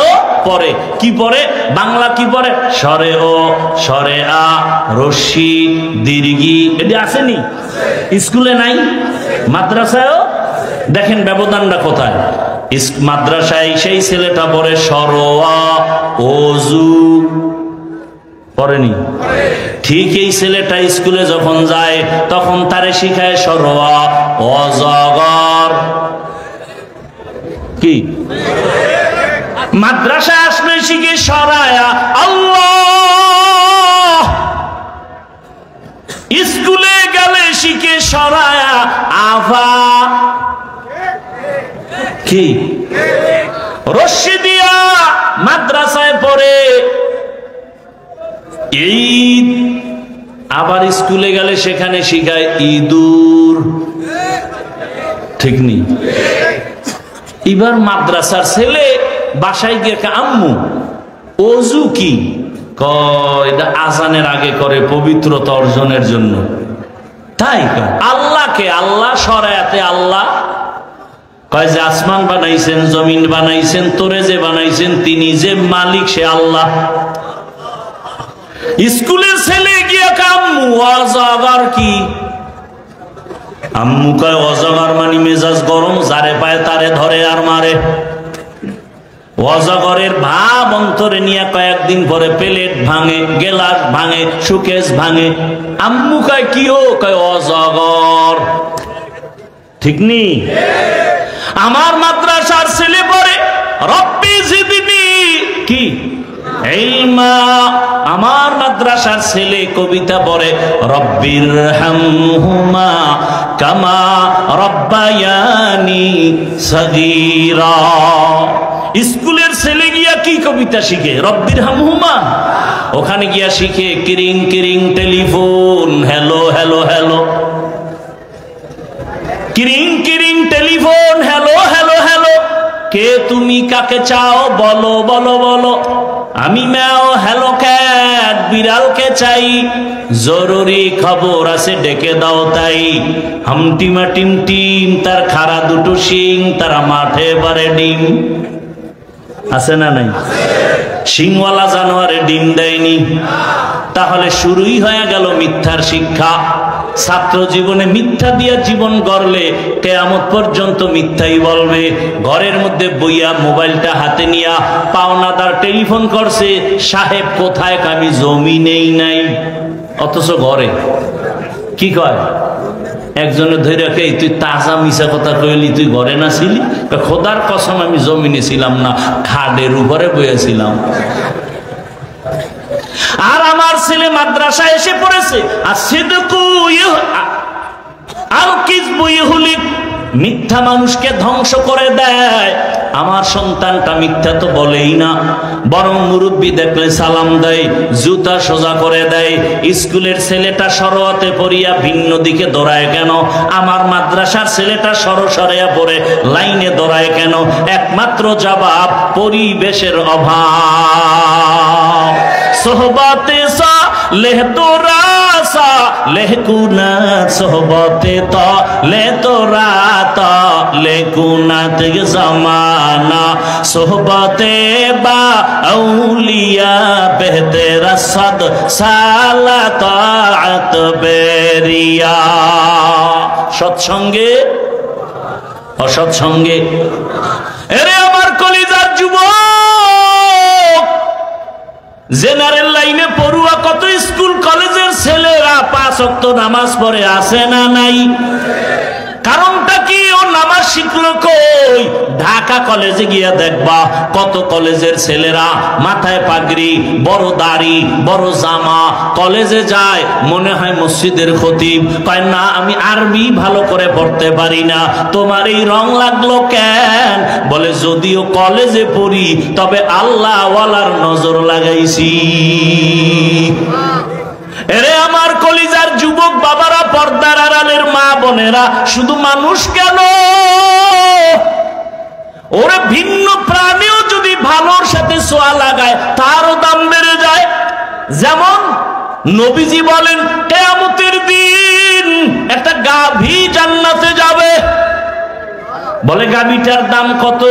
পড়ে। কি পড়ে? বাংলা কি পড়ে? সরে ও, সরে আ, রস্যি, দীর্ঘি, এটি আসেনি? স্কুলে নাই, মাদ্রাসায়ও। দেখেন ব্যবধানটা কোথায়। মাদ্রাসায় সেই ছেলেটা পড়ে সরোয়া, ওযু, পড়েনি। ঠিক এই ছেলেটা স্কুলে যখন যায় তখন তারে শিখায় সরোয়া, অজগর। কি? মাদ্রাসায় আসলে শিখে সরায়া আল্লাহ, স্কুলে গেলে শিখে সরায়া আফা। কি? রশ্মি দিয়া মাদ্রাসায় পড়ে ঈদ, আবার স্কুলে গেলে সেখানে শিখায় ইঁদুর। ঠিক নেই? এবার মাদ্রাসার ছেলে বাসায় গিয়ে আম্মু ওযু কি? কয় এটা আজানের আগে করে পবিত্রতা অর্জনের জন্য। তাই আল্লাহকে আল্লাহ শরায়াতে আল্লাহ কয় যে আসমান বানাইছেন, জমিন বানাইছেন, তোরে যে বানাইছেন তিনি যে মালিক, সে আল্লাহ। স্কুলের ছেলে গিয়া আম্মু অজগর কি? আম্মু কয় অজগর মানে মেজাজ গরম, যারে পায় তারে ধরে আর মারে। অজগরের ভাব অন্তরে নিয়ে কয়েকদিন পরে প্লেট ভাঙে, গেলাস ভাঙে, সুকেশ ভাঙে। আম্মু কয় কি? ও কয় অজগর। ঠিক নি? আমার মাদ্রাসার ছেলে পড়ে রব্বি জিদনি কি ইলমা। আমার মাদ্রাসার ছেলে কবিতা পড়ে রব্বির হামহুমা কামা রব্বায়ানি সগীরা। স্কুলের ছেলে গিয়া কি কবিতা শিখে? রব্বির হামহুমা। ওখানে গিয়া শিখে কিরিং কিরিং টেলিফোন, হ্যালো হ্যালো হ্যালো, কিরিং কিরিং টেলিফোন, হ্যালো হ্যালো হ্যালো। কে তুমি, কাকে চাও, বলো বলো বলো। আমি ম্যাও, হ্যালো ক্যাট, বিড়ালকে চাই। জরুরি খবর আছে, ডেকে দাও তাই। হামটিমা টিম টিম, তার খাড়া দুটো শিং, তারা মাঠে বারে ডিম। আছে না নাই? শিংওয়ালা জানোয়ারে ডিম দেয়নি। তাহলে শুরুই হয়ে গেল মিথ্যার শিক্ষা। ছাত্র জীবনে মিথ্যা দিয়া জীবন গড়লে কিয়ামত পর্যন্ত মিথ্যাই বলবে। ঘরের মধ্যে বইয়া মোবাইলটা হাতে নিয়া পাওনাদার টেলিফোন করছে, সাহেব কোথায়? আমি জমিনেই নাই। অথচ ঘরে কি কয়? একজনে ধরে কে তুই তাজা মিশা কথা কইলি, তুই ঘরে না ছিলি? খোদার কসম আমি জমিনে ছিলাম না, খাটের উপরে বইয়াছিলাম। আর আমার ছেলে মাদ্রাসায় এসে পড়েছে আর সিদকু আল কিযবু ইহলিক, মিথ্যা মানুষকে ধ্বংস করে দেয়। আমার সন্তানটা মিথ্যা তো বলেই না, বরং মুরব্বি দেখলে সালাম দেয়, জুতা সোজা করে দেয়। স্কুলের ছেলেটা সরোয়াতে পড়িয়া ভিন্ন দিকে দৌড়ায় কেন? আমার মাদ্রাসার ছেলেটা সরসরিয়া পড়ে লাইনে দৌড়ায় কেন? একমাত্র জবাব, পরিবেশের অভাব। সোহবাতে সালেহ তোরা लेकुनात सोहबते तो ले तो रात लेकुनात जमाना सोहबते बा औलिया बेहतेरा सद साला ताअत बेरिया सत्संगे असत्संगे এরে আমার কলিজার যুবক জেনারেল লাইনে পড়ুয়া কত স্কুল কলেজের ছেলেরা 5 ওয়াক্ত নামাজ পড়ে আছে না নাই কারণটা কি ও নামাজ শিখলো কই ঢাকা কলেজে গিয়া দেখবা কত কলেজের ছেলেরা মাথায় পাগড়ি বড় দাড়ি বড় জামা কলেজে যায় মনে হয় মসজিদের খতিব কয় না আমি আরবি ভালো করে পড়তে পারি না তোমার এই রং লাগলো কেন বলে যদিও কলেজে পড়ি তবে আল্লাহ ওয়ালার নজর লাগাইছি এরে আমার কলিজার যুবক বাবারা পর্দার আড়ালের মা বোনেরা শুধু মানুষ কেন ওরে ভিন্ন প্রাণীও যদি ভালোর সাথে ছোঁয়া লাগায় তারও দাম বেড়ে যায় যেমন নবীজি বলেন কিয়ামতের দিন একটা গাভী জান্নাতে যাবে বলে গাভীটার দাম কত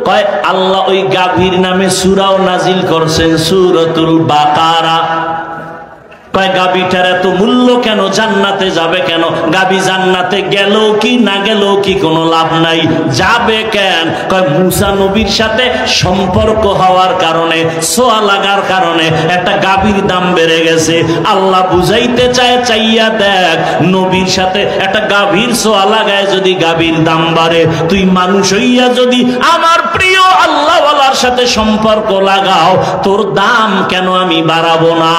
কয় আল্লাহ ওই গাভীর নামে সূরাও নাজিল করছেন সূরাতুল বাকারা কয় গাভীটার এত মূল্য কেন জান্নাতে যাবে কেন গাভী জান্নাতে গেল কি না গেল কি কোনো লাভ নাই যাবে কেন কয় মুসা নবীর সাথে সম্পর্ক হওয়ার কারণে ছোঁয়া লাগার কারণে একটা গাভীর দাম বেড়ে গেছে আল্লাহ বুঝাইতে চায় চাইয়া দেখ নবীর সাথে একটা গাভীর ছোঁয়া লাগায় যদি গাভীর দাম বাড়ে তুই মানুষ হইয়া যদি আমার প্রিয় আল্লাহওয়ালার সাথে সম্পর্ক লাগাও তোর দাম কেন আমি বাড়াবো না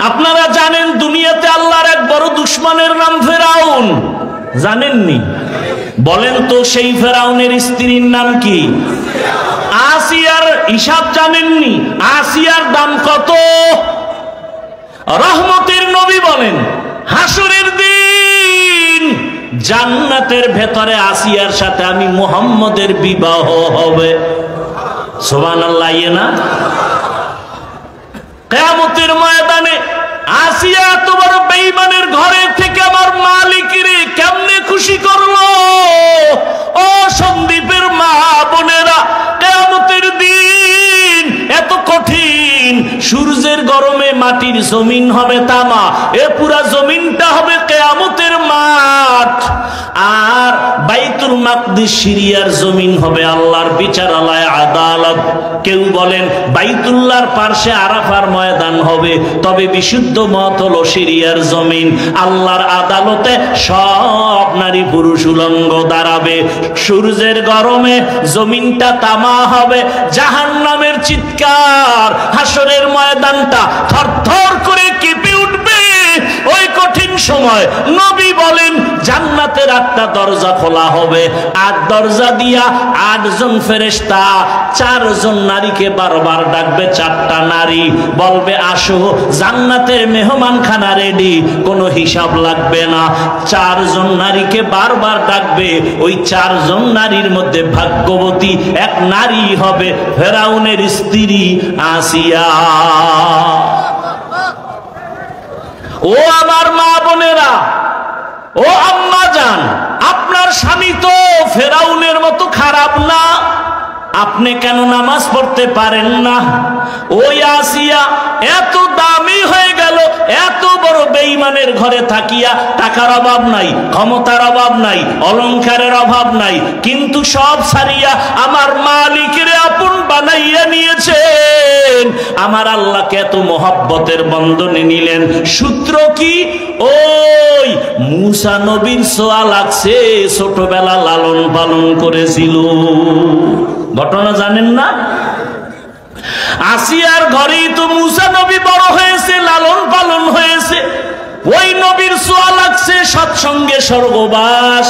আপনারা জানেন দুনিয়াতে আল্লাহর এক বড় দুশমনের নাম ফেরাউন জানেননি বলেন তো সেই ফেরাউনের স্ত্রীর নাম কি আসিয়ার হিসাব জানেননি আসিয়ার দাম কত রহমতের নবী বলেন হাসরের দিন জান্নাতের ভেতরে আসিয়ার সাথে আমি মুহাম্মদের বিবাহ হবে সুবহানাল্লাহ না কিয়ামতের ময়দানে আসিয়া এত বড় বেঈমানের ঘরে থেকে আমার মালিকরে কেমনে খুশি করলো ও সন্দীপের মা বোনেরা কিয়ামতের দিন এত কঠিন সূর্যের গরমে মাটির জমিন হবে তামা এ পুরা জমিনটা হবে কিয়ামতের মাঠ আর বাইতুল মাকদিস সিরিয়ার জমিন হবে আল্লাহর বিচারালয় আদালত কেউ বলেন বাইতুল্লাহর পাশে আরাফার ময়দান হবে তবে বিশুদ্ধ মত হলো সিরিয়ার জমিন আল্লাহর আদালতে সব নারী পুরুষ উলঙ্গ দাঁড়াবে সূর্যের গরমে জমিনটা তামা হবে জাহান্নামের চিৎকার হাসরের ময়দানটা থরথর করে কেঁপে উঠবে ওই কঠিন সময় নবী বলেন জান্নাতের 8টা দরজা খোলা হবে 8 দরজা দিয়া 8 জন ফেরেশতা 4 জন নারীকে বারবার ডাকবে 4টা নারী বলবে আসো জান্নাতের মেহমানখানা রেডি কোনো হিসাব লাগবে না 4 জন নারীকে বারবার ডাকবে ওই 4 জন নারীর মধ্যে ভাগ্যবতী এক নারী হবে ফেরাউনের স্ত্রী আসিয়া ও আমার মা বোনেরা ও আম্মা জান আপনার স্বামী তো ফেরাউনের মতো খারাপ না আপনি কেন নামাজ পড়তে পারেন না ওই আসিয়া এত দামি হয়ে গেল এত বড় বেঈমানের ঘরে থাকিয়া টাকার অভাব নাই ক্ষমতার অভাব নাই অলংকারের অভাব নাই কিন্তু সব ছাড়িয়া আমার মালিকের আপন বানাইয়া নিয়েছেন আমার আল্লাহকে এত মহব্বতের বন্ধনে নিলেন সূত্র কি ওই মুসা নবীর ছোঁয়া লাগছে ছোটবেলা লালন পালন করেছিল ঘটনা জানেন না আসিয়ার ঘরেই তো মুসা নবী বড় হয়েছে লালন পালন হয়েছে ওই নবীর ছোঁয়া লাগছে, সৎসঙ্গে স্বর্গবাস।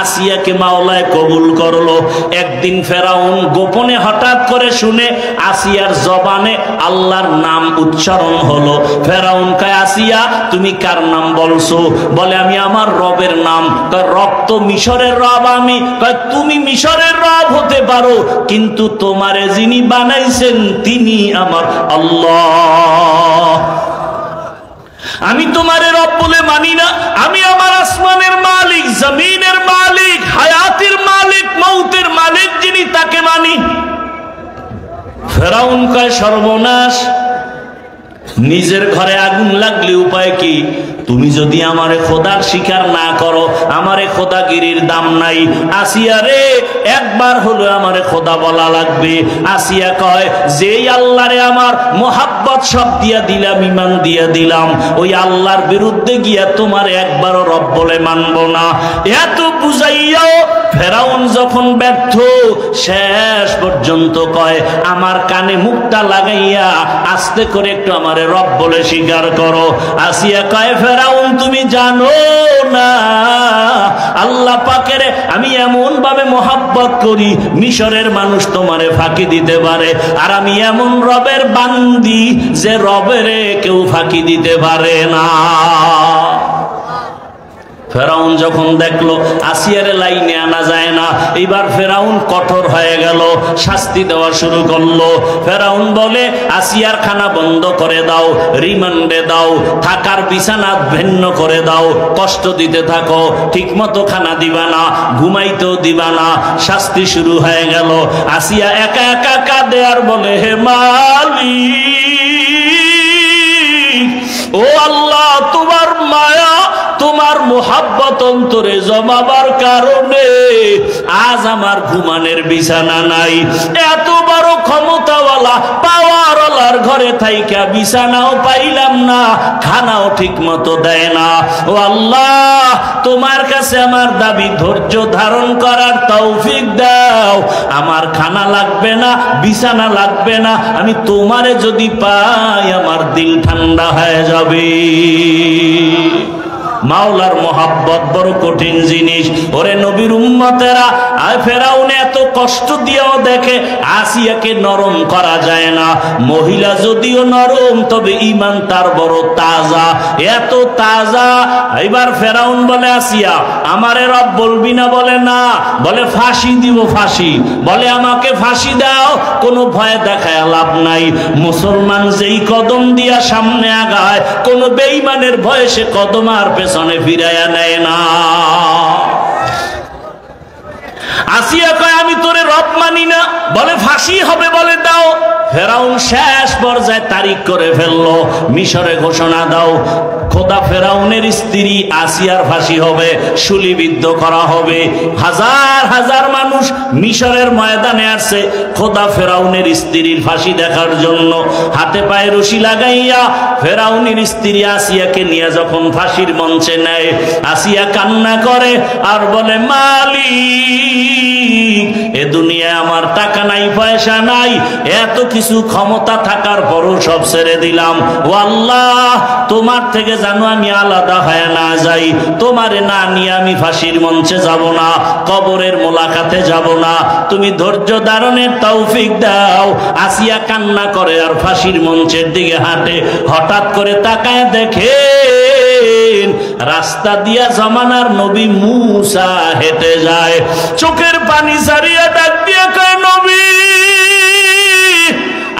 আসিয়াকে মাওলায় কবুল করলো। একদিন ফেরাউন গোপনে হঠাৎ করে শুনে আসিয়ার জবানে আল্লাহর নাম উচ্চারণ হলো। ফেরাউন কয়, আসিয়া তুমি কার নাম বলছো? বলে, আমি আমার রবের নাম। কয়, রব তো মিশরের রব আমি। কয়, তুমি মিশরের রব হতে পারো, কিন্তু তোমারে যিনি বানাইছেন তিনি আমার আল্লাহ। আমি তোমারে রব বলে মানি না, আমি আমার আসমানের মালিক, জমিনের মালিক, হায়াতের মালিক, মৌতের মালিক যিনি তাকে মানি। ফেরাউন কয়, সর্বনাশ, নিজের ঘরে আগুন লাগলে উপায় কি? তুমি যদি আমারে খোদার স্বীকার না করো, আমারে খোদাগিরির দাম নাই। আসিয়া রে, একবার হলো আমারে খোদা বলা লাগবে। আসিয়া কয়, যেই আল্লাহরে আমার মোহাব্বত সব দিয়া দিলাম, ইমান দিয়া দিলাম, ওই আল্লাহর বিরুদ্ধে গিয়া তোমার একবারও রব বলে মানব না। এত বুঝাইয়াও ফেরাউন যখন ব্যর্থ, শেষ পর্যন্ত কয়, আমার কানে মুখটা লাগাইয়া আস্তে করে একটু আমারে রব বলে স্বীকার করো। আসিয়া কয়, ফেরাউন তুমি জানো না আল্লাহ পাকের আমি এমন ভাবে মোহাব্বত করি, মিশরের মানুষ তোমারে ফাঁকি দিতে পারে, আর আমি এমন রবের বান্দি যে রবেরে কেউ ফাঁকি দিতে পারে না। ফেরাউন যখন দেখলো আসিয়ারে লাইনে আনা যায় না, এবার ফেরাউন কঠোর হয়ে গেল, শাস্তি দেওয়া শুরু করলো। ফেরাউন বলে, আসিয়ার খানা বন্ধ করে দাও, রিমান্ডে দাও, থাকার বিছানা ভিন্ন করে দাও, কষ্ট দিতে থাকো, ঠিক মতো খানা দিবা না, ঘুমাইতেও দিবা না। শাস্তি শুরু হয়ে গেল। আসিয়া একা একা কাঁদে আর বলে, হে মালিক, ও আল্লাহ, তোমার মায়া, তোমার মোহাব্বত অন্তরে জমাবার কারণে আজ আমার ঘুমানের বিছানা নাই। এত বড় ক্ষমতাওয়ালা পাওয়ারওয়ালার ঘরে থাইকা বিছানাও পাইলাম না, খানাও ঠিক মতো দেয় না। ও আল্লাহ, তোমার কাছে আমার দাবি, ধৈর্য ধারণ করার তৌফিক দাও। আমার খানা লাগবে না, বিছানা লাগবে না, আমি তোমারে যদি পাই আমার দিল ঠান্ডা হয়ে যাবে। মাওলার মোহাব্বত বড় কঠিন জিনিস। ওরে নবীর উম্মতেরা, ফেরাউন এত কষ্ট দিয়েও দেখে আসিয়াকে নরম করা যায় না। মহিলা যদিও নরম, তবে ঈমান তার বড় তাজা, এত তাজা। এবার ফেরাউন বলে, আসিয়া আমারে রব বলবি না? বলে না। বলে, ফাঁসি দিব, ফাঁসি। বলে, আমাকে ফাঁসি দাও, কোনো ভয় দেখায় লাভ নাই। মুসলমান যেই কদম দিয়া সামনে আগায়, কোনো বেঈমানের ভয়ে সে কদম আর পেছনে ফিরাইয়া নেয় না। আসিয়া কয়, আমি তোরে রব মানি না। বলে, ফাঁসি হবে। বলে, দাও। ফেরাউন শেষ পর্যায়ে তারিখ করে ফেললো, মিশরে ঘোষণা দাও, খোদা ফেরাউনের স্ত্রী আসিয়ার ফাঁসি হবে, শুলিবিদ্ধ করা হবে। হাজার হাজার মানুষ মিশরের ময়দানে আসছে খোদা ফেরাউনের স্ত্রীর ফাঁসি দেখার জন্য। হাতে পায়ে রশি লাগাইয়া ফেরাউনের স্ত্রী আসিয়াকে নিয়ে যখন ফাঁসির মঞ্চে নেয়, আসিয়া কান্না করে আর বলে, মালিক, এ দুনিয়ায় আমার টাকা নাই, পয়সা নাই, এত কিছু ক্ষমতা থাকার পরও সব ছেড়ে দিলাম। ও আল্লাহ, তোমার থেকে জানো আমি আলাদা হয়ে না যাই, তোমারে না নিয়ে আমি ফাঁসির মঞ্চে যাব না, কবরের মোলাকাতে যাব না, তুমি ধৈর্য ধারণের তৌফিক দাও। আসিয়া কান্না করে আর ফাঁসির মঞ্চের দিকে হাঁটে। হঠাৎ করে তাকায় দেখে রাস্তা দিয়া জামানার নবী মুসা হেঁটে যায়। চোখের পানি ছাড়িয়া ডাক দিয়া কয়, নবী,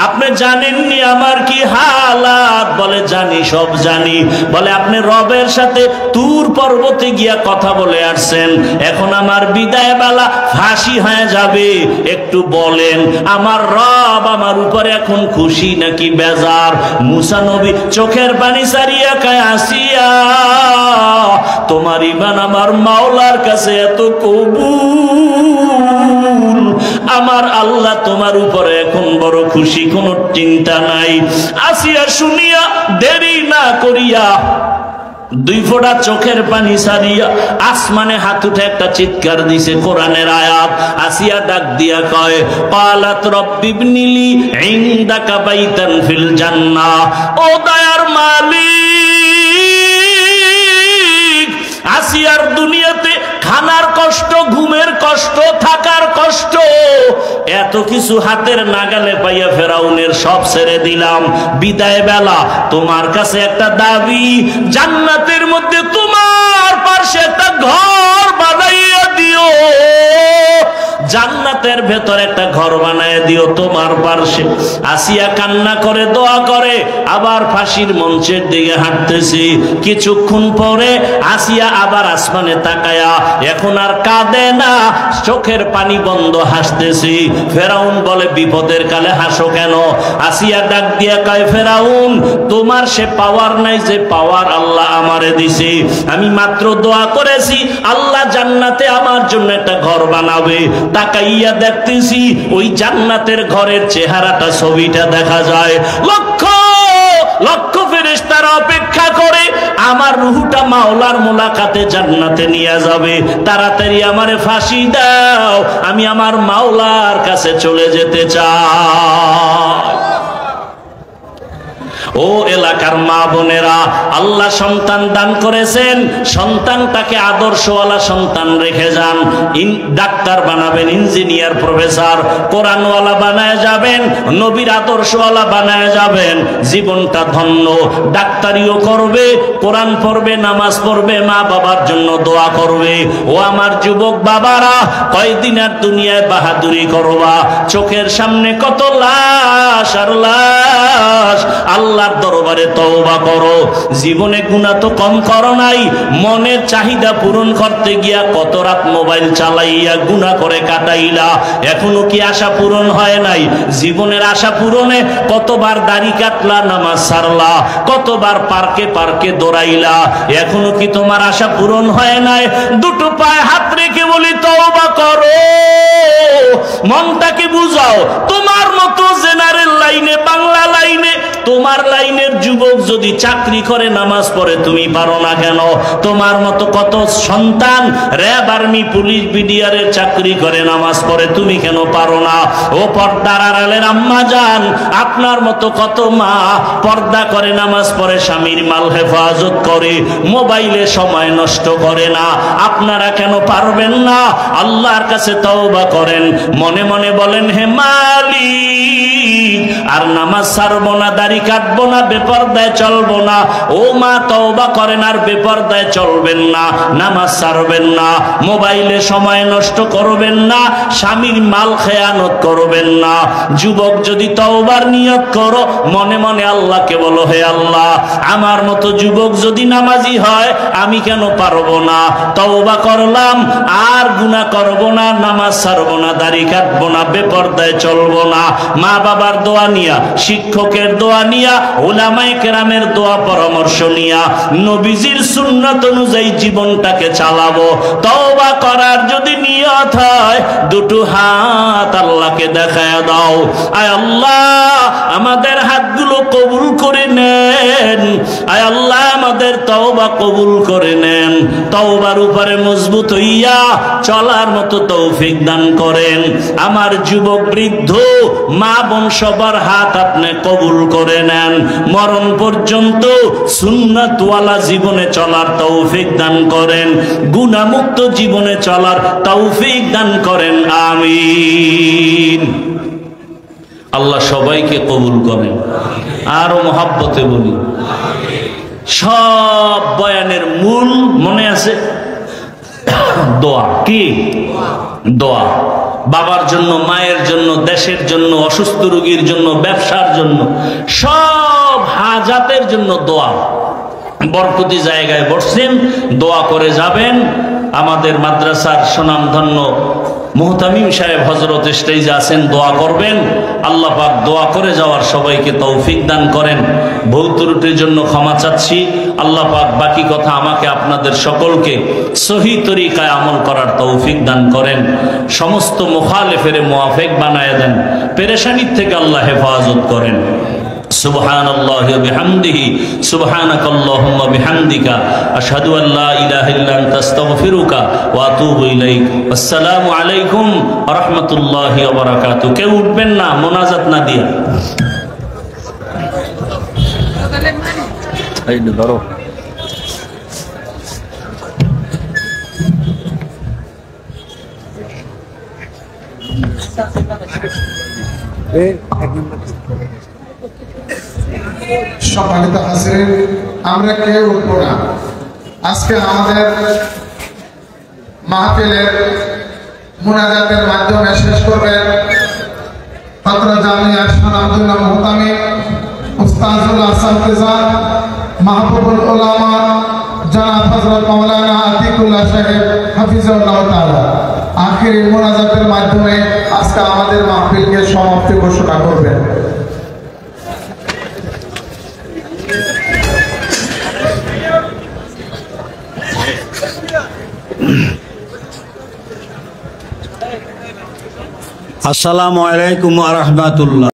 আপনি জানেননি আমার কি হালাত? বলে, জানি, সব জানি। বলে, আপনি রবের সাথে তুর পর্বতে গিয়া কথা বলে আসছেন, এখন আমার বিদায় বেলা ফাঁসি হয়ে যাবে, একটু বলেন আমার রব আমার উপরে এখন খুশি নাকি বেজার? মুসা নবী চোখের পানি ছাড়িয়া কয়, আসিয়া, তোমার ঈমান আমার মাওলার কাছে এত কবুল, আমার আল্লাহ তোমার উপরে এখন বড় খুশি, কোনো চিন্তা নাই। আসিয়া শুনিয়া দেরি না করিয়া দুই ফোঁটা চোখের পানি ছাড়িয়া আসমানে হাত উঠে একটা চিৎকার দিছে, কোরআনের আয়াত। আসিয়া ডাক দিয়া কয়, ক্বালাত রব্বিবনিলি ইনদাকা বাইতান ফিল জান্নাহ, ও দয়ার মালিক, আসিয়ার দুনিয়াতে খানার কষ্ট, ঘুমের কষ্ট, থাকার কষ্ট, এত কিছু হাতের নাগালে পাইয়া ফেরাউনের সব ছেড়ে দিলাম। বিদায় বেলা তোমার কাছে একটা দাবি, জান্নাতের মধ্যে তোমার পাশে একটা ঘর বানাইয়া দিও, জান্নাতের ভেতর একটা ঘর বানায় দিও তোমার পাশে। আসিয়া কান্না করে দোয়া করে, আবার ফাঁসির মঞ্চের দিকে হাঁটতেছি। কিছুক্ষণ পরে আসিয়া আবার আসমানে তাকায়া, এখন আর কাঁদে না, চোখের পানি বন্ধ, হাসতেছি। ফেরাউন বলে বিপদের কালে হাসো কেন? আসিয়া ডাক দিয়া কয়, ফেরাউন তোমার সে পাওয়ার নাই যে পাওয়ার আল্লাহ আমারে দিছে। আমি মাত্র দোয়া করেছি আল্লাহ জান্নাতে আমার জন্য একটা ঘর বানাবে, তাকাইয়া দেখতেছি ওই জান্নাতের ঘরের চেহারাটা, ছবিটা দেখা যায়। লক্ষ লক্ষ ফেরেশতারা অপেক্ষা করে আমার রূহটা মাওলার মোলাকাতে জান্নাতে নিয়ে যাবে। তাড়াতাড়ি আমারে ফাঁসি দাও, আমি আমার মাওলার কাছে চলে যেতে চাই। ও এলাকার মা বোনেরা, আল্লাহ সন্তান দান করেছেন, সন্তানটাকে আদর্শওয়ালা সন্তান রেখে যান। ডাক্তার বানাবেন, ইঞ্জিনিয়ার, প্রফেসর, কোরআনওয়ালা বানায় যাবেন, নবীর আদর্শওয়ালা বানায় যাবেন, জীবনটা ধন্য। ডাক্তারিও করবে, কোরআন পড়বে, নামাজ পড়বে, মা বাবার জন্য দোয়া করবে। ও আমার যুবক বাবারা, কয়দিন আর দুনিয়ায় বাহাদুরি করবা? চোখের সামনে কত লাশ আর লাশ। আল্লাহর দরবারে তওবা করো। জীবনে গুনাহ তো কম করো নাই, মনের চাহিদা পূরণ করতে গিয়া কত রাত মোবাইল চালাইয়া গুনাহ করে কাটাইলা, এখনো কি আশা পূরণ হয় নাই? জীবনের আশা পূরণে কতবার দাড়ি কাটলা, নামাজ ছাড়লা, কতবার পার্কে পার্কে দৌড়াইলা, এখনো কি তোমার আশা পূরণ হয় নাই? দুটো পায়ে হাত রেখে বলি তওবা করো, মনটাকে বুঝাও। তোমার মতো জেনারেল লাইনে, বাংলা লাইনে, তোমার লাইনের যুবক যদি চাকরি করে, নামাজ পড়ে, তুমি পারো না কেন? তোমার মতো কত সন্তান র্যাব, আর্মি, পুলিশ, বিডিআরের চাকরি করে, নামাজ পড়ে, তুমি কেন পারো না? ও পর্দার আড়ালের আম্মা জান, আপনার মতো কত মা পর্দা করে, নামাজ পড়ে, স্বামীর মাল হেফাজত করে, মোবাইলে সময় নষ্ট করে না, আপনারা কেন পারবেন না? আল্লাহর কাছে তওবা করেন, মনে মনে বলেন, হে মালিক, আর নামাজ ছাড়বো না, দাড়ি কাটবো না, বেপরদায় চলবো না। ও মা তওবা করেন, আর বেপরদায় চলবেন না, নামাজ ছাড়বেন না, মোবাইলে সময় নষ্ট করবেন না, স্বামীর মাল খেয়ানত করবেন না। যুবক যদি তওবার নিয়ত করো, মনে মনে আল্লাহকে বলো, হে আল্লাহ, আমার মতো যুবক যদি নামাজি হয়, আমি কেন পারবো না? তওবা করলাম, আর গুনাহ করবো না, নামাজ ছাড়বো না, দাড়ি কাটবো না, বেপরদায় চলবো না। মা বাবার দোয়া নিয়া, শিক্ষকের দোয়া নিয়া, উলামায়ে কেরামের দোয়া পরামর্শ নিয়া, নবীজির সুন্নাত অনুযায়ী জীবনটাকে চালাবো। তওবা করার যদি নিয়ত হয়, দুটো হাত আল্লাহকে দেখায় দাও। আয় আল্লাহ, আমাদের হাতগুলো কবুল করে নেন। আয় আল্লাহ, আমাদের তওবা কবুল করে নেন। তওবার উপরে মজবুত হইয়া চলার মতো তৌফিক দান করেন। আমার যুবক, বৃদ্ধ, মা বোন, সবার হাত আপনি কবুল করে নেন। মরণ পর্যন্ত সুন্নাতওয়ালা জীবনে চলার তৌফিক দান করেন, গুনাহমুক্ত জীবনে চলার তৌফিক দান করেন, আমিন। আল্লাহ সবাইকে কবুল করেন। আরো মহাব্বতে বলি, সব বয়ানের মূল মনে আছে? দোয়া। কি দোয়া? বাবার জন্য, মায়ের জন্য, দেশের জন্য, অসুস্থ রোগীর জন্য, ব্যবসার জন্য, সব হাজাতের জন্য দোয়া। বরকতি জায়গায় বসছেন, দোয়া করে যাবেন। আমাদের মাদ্রাসার সুনামধন্য মুহতামিম সাহেব হযরত স্টেজে আছেন, দোয়া করবেন। আল্লাহ পাক দোয়া করে যাওয়ার সবাইকে তৌফিক দান করেন। ভুল ত্রুটির জন্য ক্ষমা চাচ্ছি। আল্লাহ পাক বাকি কথা আমাকে আপনাদের সকলকে সহি তরিকায় আমল করার তৌফিক দান করেন। সমস্ত মুখালিফের মুওয়াফিক বানায় দেন। পেরেশানির থেকে আল্লাহ হেফাজত করেন। সুবহানাল্লাহি ওয়া বিহামদিহি, সুবহানাকাল্লাহুম্মা বিহামদিকা, আশহাদু আল্লা ইলাহা ইল্লা আনতা আস্তাগফিরুকা ওয়া আতুবু ইলাইক। আসসালামু আলাইকুম ওয়া রাহমাতুল্লাহি ওয়া বারাকাতুহু। কেউ উঠবেন না মোনাজাত না দিয়ে। এই ধরো। সম্মানিত হাজিরিন, আমরা কেউ উঠবো না। আজকে আমাদের মাহফিলের মুনাজাতের মাধ্যমে শেষ করবেন ছাত্র জামিয়া আব্দুল্লাহ মুহতামি, উস্তাজুল আসাতিজা, মাহবুবুল উলামা জনাব হযরত মাওলানা আতিকুল্লাহ সাহেব হাফিজাহুল্লাহ তাআলা আখিরি মুনাজাতের মাধ্যমে আজকে আমাদের মাহফিলকে সমাপ্তি ঘোষণা করবেন। আসসালামু আলাইকুম ওয়া রাহমাতুল্লাহ।